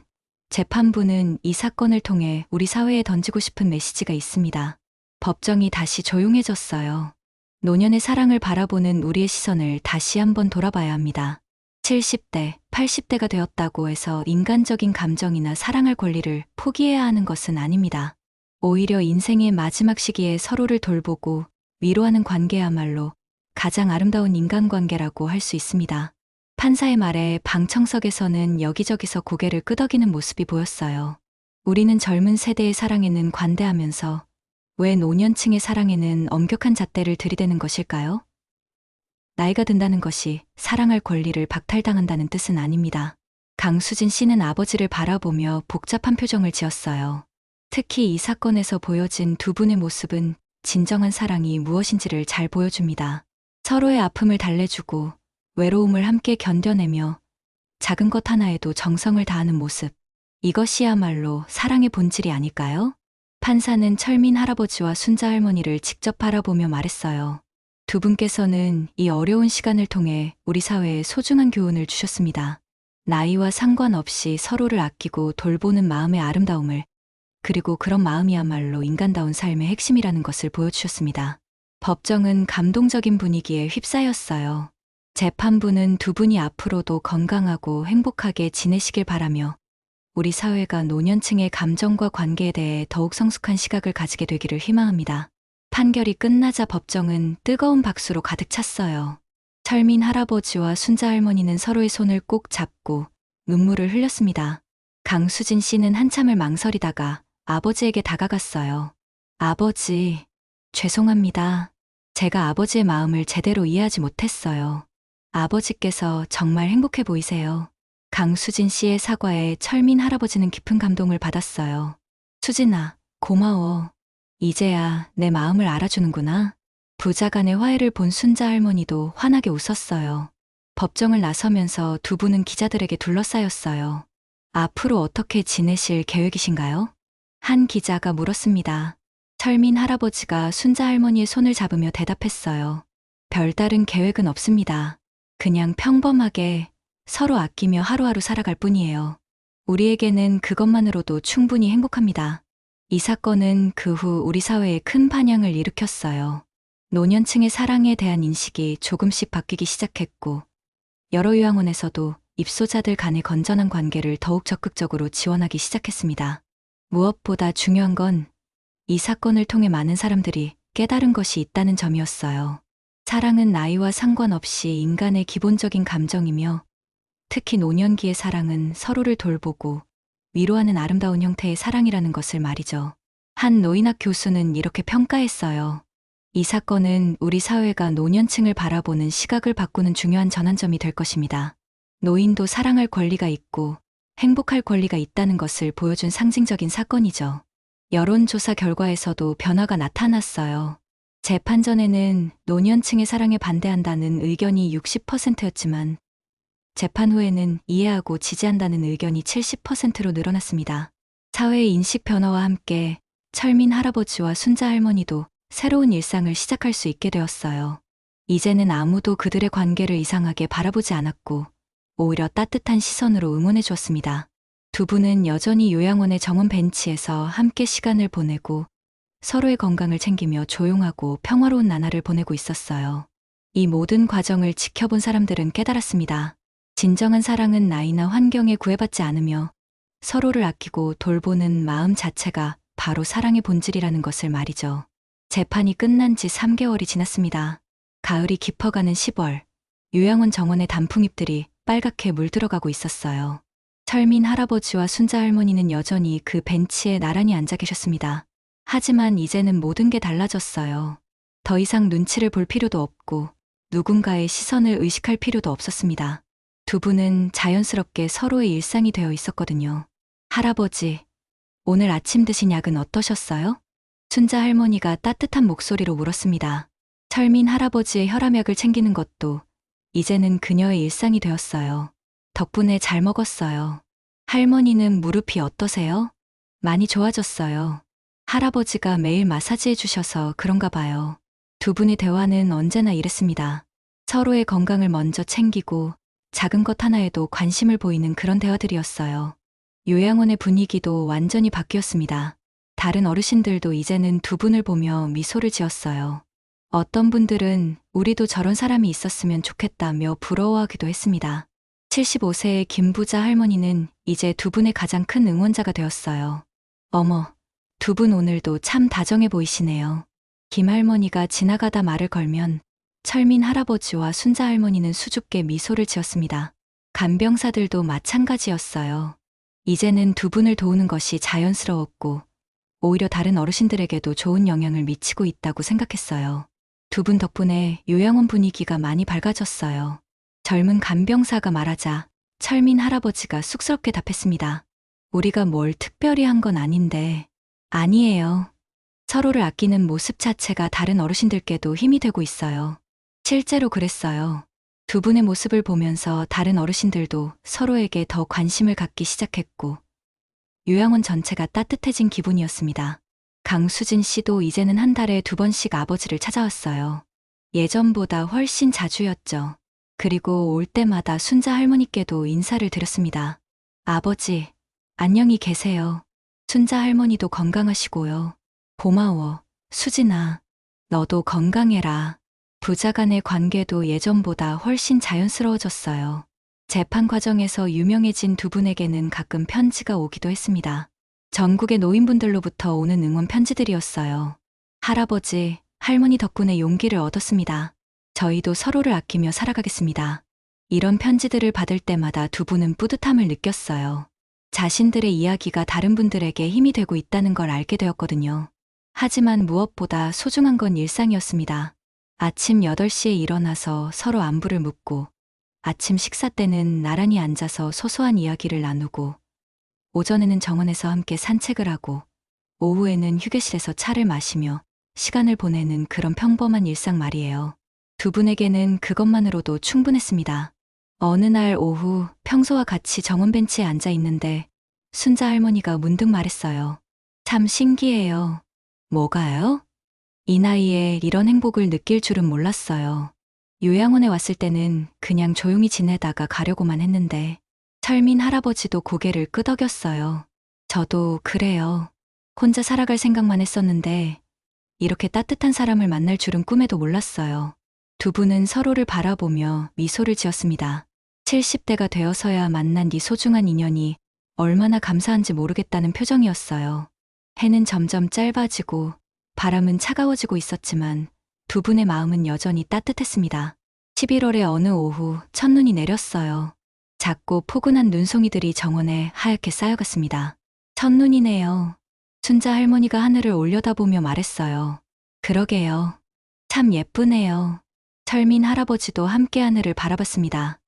Speaker 1: 재판부는 이 사건을 통해 우리 사회에 던지고 싶은 메시지가 있습니다. 법정이 다시 조용해졌어요. 노년의 사랑을 바라보는 우리의 시선을 다시 한번 돌아봐야 합니다. 70대, 80대가 되었다고 해서 인간적인 감정이나 사랑할 권리를 포기해야 하는 것은 아닙니다. 오히려 인생의 마지막 시기에 서로를 돌보고 위로하는 관계야말로 가장 아름다운 인간관계라고 할 수 있습니다. 판사의 말에 방청석에서는 여기저기서 고개를 끄덕이는 모습이 보였어요. 우리는 젊은 세대의 사랑에는 관대하면서 왜 노년층의 사랑에는 엄격한 잣대를 들이대는 것일까요? 나이가 든다는 것이 사랑할 권리를 박탈당한다는 뜻은 아닙니다. 강수진 씨는 아버지를 바라보며 복잡한 표정을 지었어요. 특히 이 사건에서 보여진 두 분의 모습은 진정한 사랑이 무엇인지를 잘 보여줍니다. 서로의 아픔을 달래주고 외로움을 함께 견뎌내며 작은 것 하나에도 정성을 다하는 모습. 이것이야말로 사랑의 본질이 아닐까요? 판사는 철민 할아버지와 순자 할머니를 직접 바라보며 말했어요. 두 분께서는 이 어려운 시간을 통해 우리 사회에 소중한 교훈을 주셨습니다. 나이와 상관없이 서로를 아끼고 돌보는 마음의 아름다움을, 그리고 그런 마음이야말로 인간다운 삶의 핵심이라는 것을 보여주셨습니다. 법정은 감동적인 분위기에 휩싸였어요. 재판부는 두 분이 앞으로도 건강하고 행복하게 지내시길 바라며 우리 사회가 노년층의 감정과 관계에 대해 더욱 성숙한 시각을 가지게 되기를 희망합니다. 판결이 끝나자 법정은 뜨거운 박수로 가득 찼어요. 철민 할아버지와 순자 할머니는 서로의 손을 꼭 잡고 눈물을 흘렸습니다. 강수진 씨는 한참을 망설이다가 아버지에게 다가갔어요. 아버지, 죄송합니다. 제가 아버지의 마음을 제대로 이해하지 못했어요. 아버지께서 정말 행복해 보이세요. 강수진 씨의 사과에 철민 할아버지는 깊은 감동을 받았어요. 수진아, 고마워. 이제야 내 마음을 알아주는구나. 부자 간의 화해를 본 순자 할머니도 환하게 웃었어요. 법정을 나서면서 두 분은 기자들에게 둘러싸였어요. 앞으로 어떻게 지내실 계획이신가요? 한 기자가 물었습니다. 철민 할아버지가 순자 할머니의 손을 잡으며 대답했어요. 별다른 계획은 없습니다. 그냥 평범하게 서로 아끼며 하루하루 살아갈 뿐이에요. 우리에게는 그것만으로도 충분히 행복합니다. 이 사건은 그 후 우리 사회에 큰 반향을 일으켰어요. 노년층의 사랑에 대한 인식이 조금씩 바뀌기 시작했고, 여러 요양원에서도 입소자들 간의 건전한 관계를 더욱 적극적으로 지원하기 시작했습니다. 무엇보다 중요한 건 이 사건을 통해 많은 사람들이 깨달은 것이 있다는 점이었어요. 사랑은 나이와 상관없이 인간의 기본적인 감정이며, 특히 노년기의 사랑은 서로를 돌보고 위로하는 아름다운 형태의 사랑이라는 것을 말이죠. 한 노인학 교수는 이렇게 평가했어요. 이 사건은 우리 사회가 노년층을 바라보는 시각을 바꾸는 중요한 전환점이 될 것입니다. 노인도 사랑할 권리가 있고 행복할 권리가 있다는 것을 보여준 상징적인 사건이죠. 여론조사 결과에서도 변화가 나타났어요. 재판 전에는 노년층의 사랑에 반대한다는 의견이 60%였지만 재판 후에는 이해하고 지지한다는 의견이 70%로 늘어났습니다. 사회의 인식 변화와 함께 철민 할아버지와 순자 할머니도 새로운 일상을 시작할 수 있게 되었어요. 이제는 아무도 그들의 관계를 이상하게 바라보지 않았고 오히려 따뜻한 시선으로 응원해 주었습니다. 두 분은 여전히 요양원의 정원 벤치에서 함께 시간을 보내고 서로의 건강을 챙기며 조용하고 평화로운 나날을 보내고 있었어요. 이 모든 과정을 지켜본 사람들은 깨달았습니다. 진정한 사랑은 나이나 환경에 구애받지 않으며 서로를 아끼고 돌보는 마음 자체가 바로 사랑의 본질이라는 것을 말이죠. 재판이 끝난 지 3개월이 지났습니다. 가을이 깊어가는 10월, 요양원 정원의 단풍잎들이 빨갛게 물들어가고 있었어요. 철민 할아버지와 순자 할머니는 여전히 그 벤치에 나란히 앉아 계셨습니다. 하지만 이제는 모든 게 달라졌어요. 더 이상 눈치를 볼 필요도 없고 누군가의 시선을 의식할 필요도 없었습니다. 두 분은 자연스럽게 서로의 일상이 되어 있었거든요. 할아버지, 오늘 아침 드신 약은 어떠셨어요? 순자 할머니가 따뜻한 목소리로 물었습니다. 철민 할아버지의 혈압약을 챙기는 것도 이제는 그녀의 일상이 되었어요. 덕분에 잘 먹었어요. 할머니는 무릎이 어떠세요? 많이 좋아졌어요. 할아버지가 매일 마사지해 주셔서 그런가 봐요. 두 분의 대화는 언제나 이랬습니다. 서로의 건강을 먼저 챙기고 작은 것 하나에도 관심을 보이는 그런 대화들이었어요. 요양원의 분위기도 완전히 바뀌었습니다. 다른 어르신들도 이제는 두 분을 보며 미소를 지었어요. 어떤 분들은 우리도 저런 사람이 있었으면 좋겠다며 부러워하기도 했습니다. 75세의 김부자 할머니는 이제 두 분의 가장 큰 응원자가 되었어요. 어머, 두 분 오늘도 참 다정해 보이시네요. 김 할머니가 지나가다 말을 걸면 철민 할아버지와 순자 할머니는 수줍게 미소를 지었습니다. 간병사들도 마찬가지였어요. 이제는 두 분을 도우는 것이 자연스러웠고 오히려 다른 어르신들에게도 좋은 영향을 미치고 있다고 생각했어요. 두 분 덕분에 요양원 분위기가 많이 밝아졌어요. 젊은 간병사가 말하자 철민 할아버지가 쑥스럽게 답했습니다. 우리가 뭘 특별히 한 건 아닌데. 아니에요. 서로를 아끼는 모습 자체가 다른 어르신들께도 힘이 되고 있어요. 실제로 그랬어요. 두 분의 모습을 보면서 다른 어르신들도 서로에게 더 관심을 갖기 시작했고 요양원 전체가 따뜻해진 기분이었습니다. 강수진 씨도 이제는 한 달에 2번씩 아버지를 찾아왔어요. 예전보다 훨씬 자주였죠. 그리고 올 때마다 순자 할머니께도 인사를 드렸습니다. 아버지, 안녕히 계세요. 순자 할머니도 건강하시고요. 고마워, 수진아. 너도 건강해라. 부자 간의 관계도 예전보다 훨씬 자연스러워졌어요. 재판 과정에서 유명해진 두 분에게는 가끔 편지가 오기도 했습니다. 전국의 노인분들로부터 오는 응원 편지들이었어요. 할아버지, 할머니 덕분에 용기를 얻었습니다. 저희도 서로를 아끼며 살아가겠습니다. 이런 편지들을 받을 때마다 두 분은 뿌듯함을 느꼈어요. 자신들의 이야기가 다른 분들에게 힘이 되고 있다는 걸 알게 되었거든요. 하지만 무엇보다 소중한 건 일상이었습니다. 아침 8시에 일어나서 서로 안부를 묻고 아침 식사 때는 나란히 앉아서 소소한 이야기를 나누고 오전에는 정원에서 함께 산책을 하고 오후에는 휴게실에서 차를 마시며 시간을 보내는 그런 평범한 일상 말이에요. 두 분에게는 그것만으로도 충분했습니다. 어느 날 오후 평소와 같이 정원 벤치에 앉아 있는데 순자 할머니가 문득 말했어요. 참 신기해요. 뭐가요? 이 나이에 이런 행복을 느낄 줄은 몰랐어요. 요양원에 왔을 때는 그냥 조용히 지내다가 가려고만 했는데 철민 할아버지도 고개를 끄덕였어요. 저도 그래요. 혼자 살아갈 생각만 했었는데 이렇게 따뜻한 사람을 만날 줄은 꿈에도 몰랐어요. 두 분은 서로를 바라보며 미소를 지었습니다. 70대가 되어서야 만난 이 소중한 인연이 얼마나 감사한지 모르겠다는 표정이었어요. 해는 점점 짧아지고 바람은 차가워지고 있었지만 두 분의 마음은 여전히 따뜻했습니다. 11월의 어느 오후 첫눈이 내렸어요. 작고 포근한 눈송이들이 정원에 하얗게 쌓여갔습니다. 첫눈이네요. 순자 할머니가 하늘을 올려다보며 말했어요. 그러게요. 참 예쁘네요. 철민 할아버지도 함께 하늘을 바라봤습니다.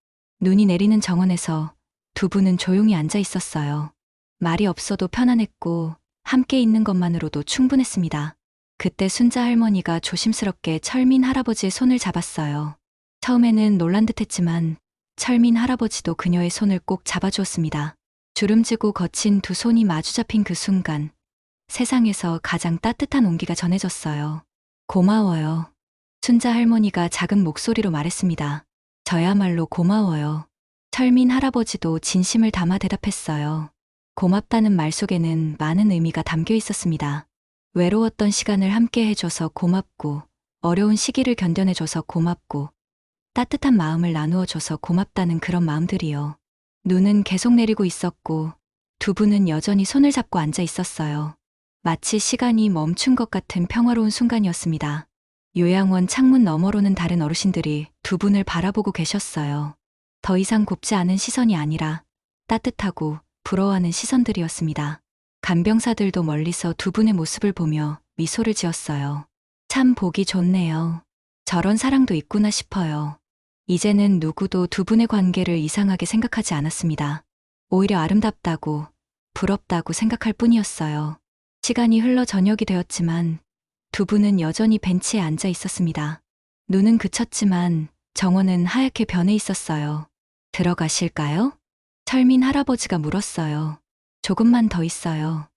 Speaker 1: 눈이 내리는 정원에서 두 분은 조용히 앉아 있었어요. 말이 없어도 편안했고 함께 있는 것만으로도 충분했습니다. 그때 순자 할머니가 조심스럽게 철민 할아버지의 손을 잡았어요. 처음에는 놀란 듯했지만 철민 할아버지도 그녀의 손을 꼭 잡아주었습니다. 주름지고 거친 두 손이 마주 잡힌 그 순간 세상에서 가장 따뜻한 온기가 전해졌어요. 고마워요. 순자 할머니가 작은 목소리로 말했습니다. 저야말로 고마워요. 철민 할아버지도 진심을 담아 대답했어요. 고맙다는 말 속에는 많은 의미가 담겨 있었습니다. 외로웠던 시간을 함께 해줘서 고맙고, 어려운 시기를 견뎌내줘서 고맙고, 따뜻한 마음을 나누어줘서 고맙다는 그런 마음들이요. 눈은 계속 내리고 있었고, 두 분은 여전히 손을 잡고 앉아 있었어요. 마치 시간이 멈춘 것 같은 평화로운 순간이었습니다. 요양원 창문 너머로는 다른 어르신들이 두 분을 바라보고 계셨어요. 더 이상 곱지 않은 시선이 아니라 따뜻하고 부러워하는 시선들이었습니다. 간병사들도 멀리서 두 분의 모습을 보며 미소를 지었어요. 참 보기 좋네요. 저런 사랑도 있구나 싶어요. 이제는 누구도 두 분의 관계를 이상하게 생각하지 않았습니다. 오히려 아름답다고, 부럽다고 생각할 뿐이었어요. 시간이 흘러 저녁이 되었지만 두 분은 여전히 벤치에 앉아 있었습니다. 눈은 그쳤지만 정원은 하얗게 변해 있었어요. 들어가실까요? 철민 할아버지가 물었어요. 조금만 더 있어요.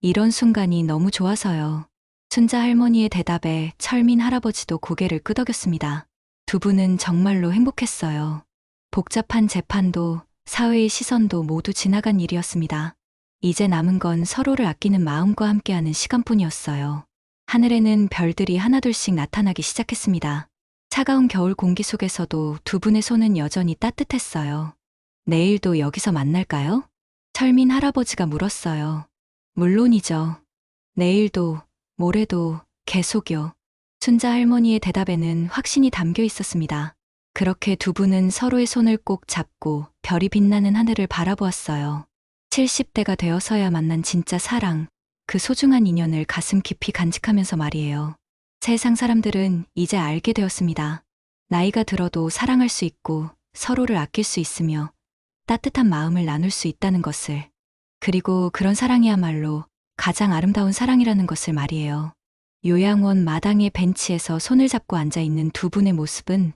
Speaker 1: 이런 순간이 너무 좋아서요. 순자 할머니의 대답에 철민 할아버지도 고개를 끄덕였습니다. 두 분은 정말로 행복했어요. 복잡한 재판도 사회의 시선도 모두 지나간 일이었습니다. 이제 남은 건 서로를 아끼는 마음과 함께하는 시간뿐이었어요. 하늘에는 별들이 하나둘씩 나타나기 시작했습니다. 차가운 겨울 공기 속에서도 두 분의 손은 여전히 따뜻했어요. 내일도 여기서 만날까요? 철민 할아버지가 물었어요. 물론이죠. 내일도, 모레도, 계속요. 순자 할머니의 대답에는 확신이 담겨 있었습니다. 그렇게 두 분은 서로의 손을 꼭 잡고 별이 빛나는 하늘을 바라보았어요. 70대가 되어서야 만난 진짜 사랑, 그 소중한 인연을 가슴 깊이 간직하면서 말이에요. 세상 사람들은 이제 알게 되었습니다. 나이가 들어도 사랑할 수 있고 서로를 아낄 수 있으며 따뜻한 마음을 나눌 수 있다는 것을. 그리고 그런 사랑이야말로 가장 아름다운 사랑이라는 것을 말이에요. 요양원 마당의 벤치에서 손을 잡고 앉아있는 두 분의 모습은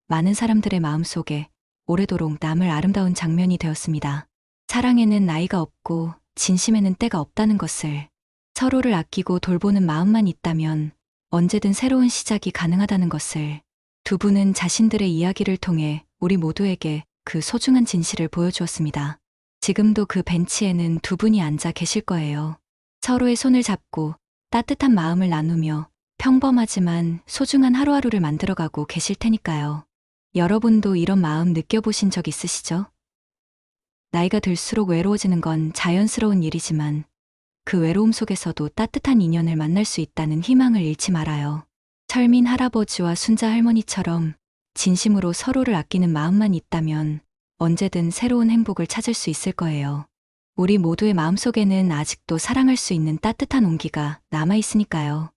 Speaker 1: 많은 사람들의 마음속에 오래도록 남을 아름다운 장면이 되었습니다. 사랑에는 나이가 없고 진심에는 때가 없다는 것을, 서로를 아끼고 돌보는 마음만 있다면 언제든 새로운 시작이 가능하다는 것을 두 분은 자신들의 이야기를 통해 우리 모두에게 그 소중한 진실을 보여주었습니다. 지금도 그 벤치에는 두 분이 앉아 계실 거예요. 서로의 손을 잡고 따뜻한 마음을 나누며 평범하지만 소중한 하루하루를 만들어가고 계실 테니까요. 여러분도 이런 마음 느껴보신 적 있으시죠? 나이가 들수록 외로워지는 건 자연스러운 일이지만 그 외로움 속에서도 따뜻한 인연을 만날 수 있다는 희망을 잃지 말아요. 철민 할아버지와 순자 할머니처럼 진심으로 서로를 아끼는 마음만 있다면 언제든 새로운 행복을 찾을 수 있을 거예요. 우리 모두의 마음속에는 아직도 사랑할 수 있는 따뜻한 온기가 남아있으니까요.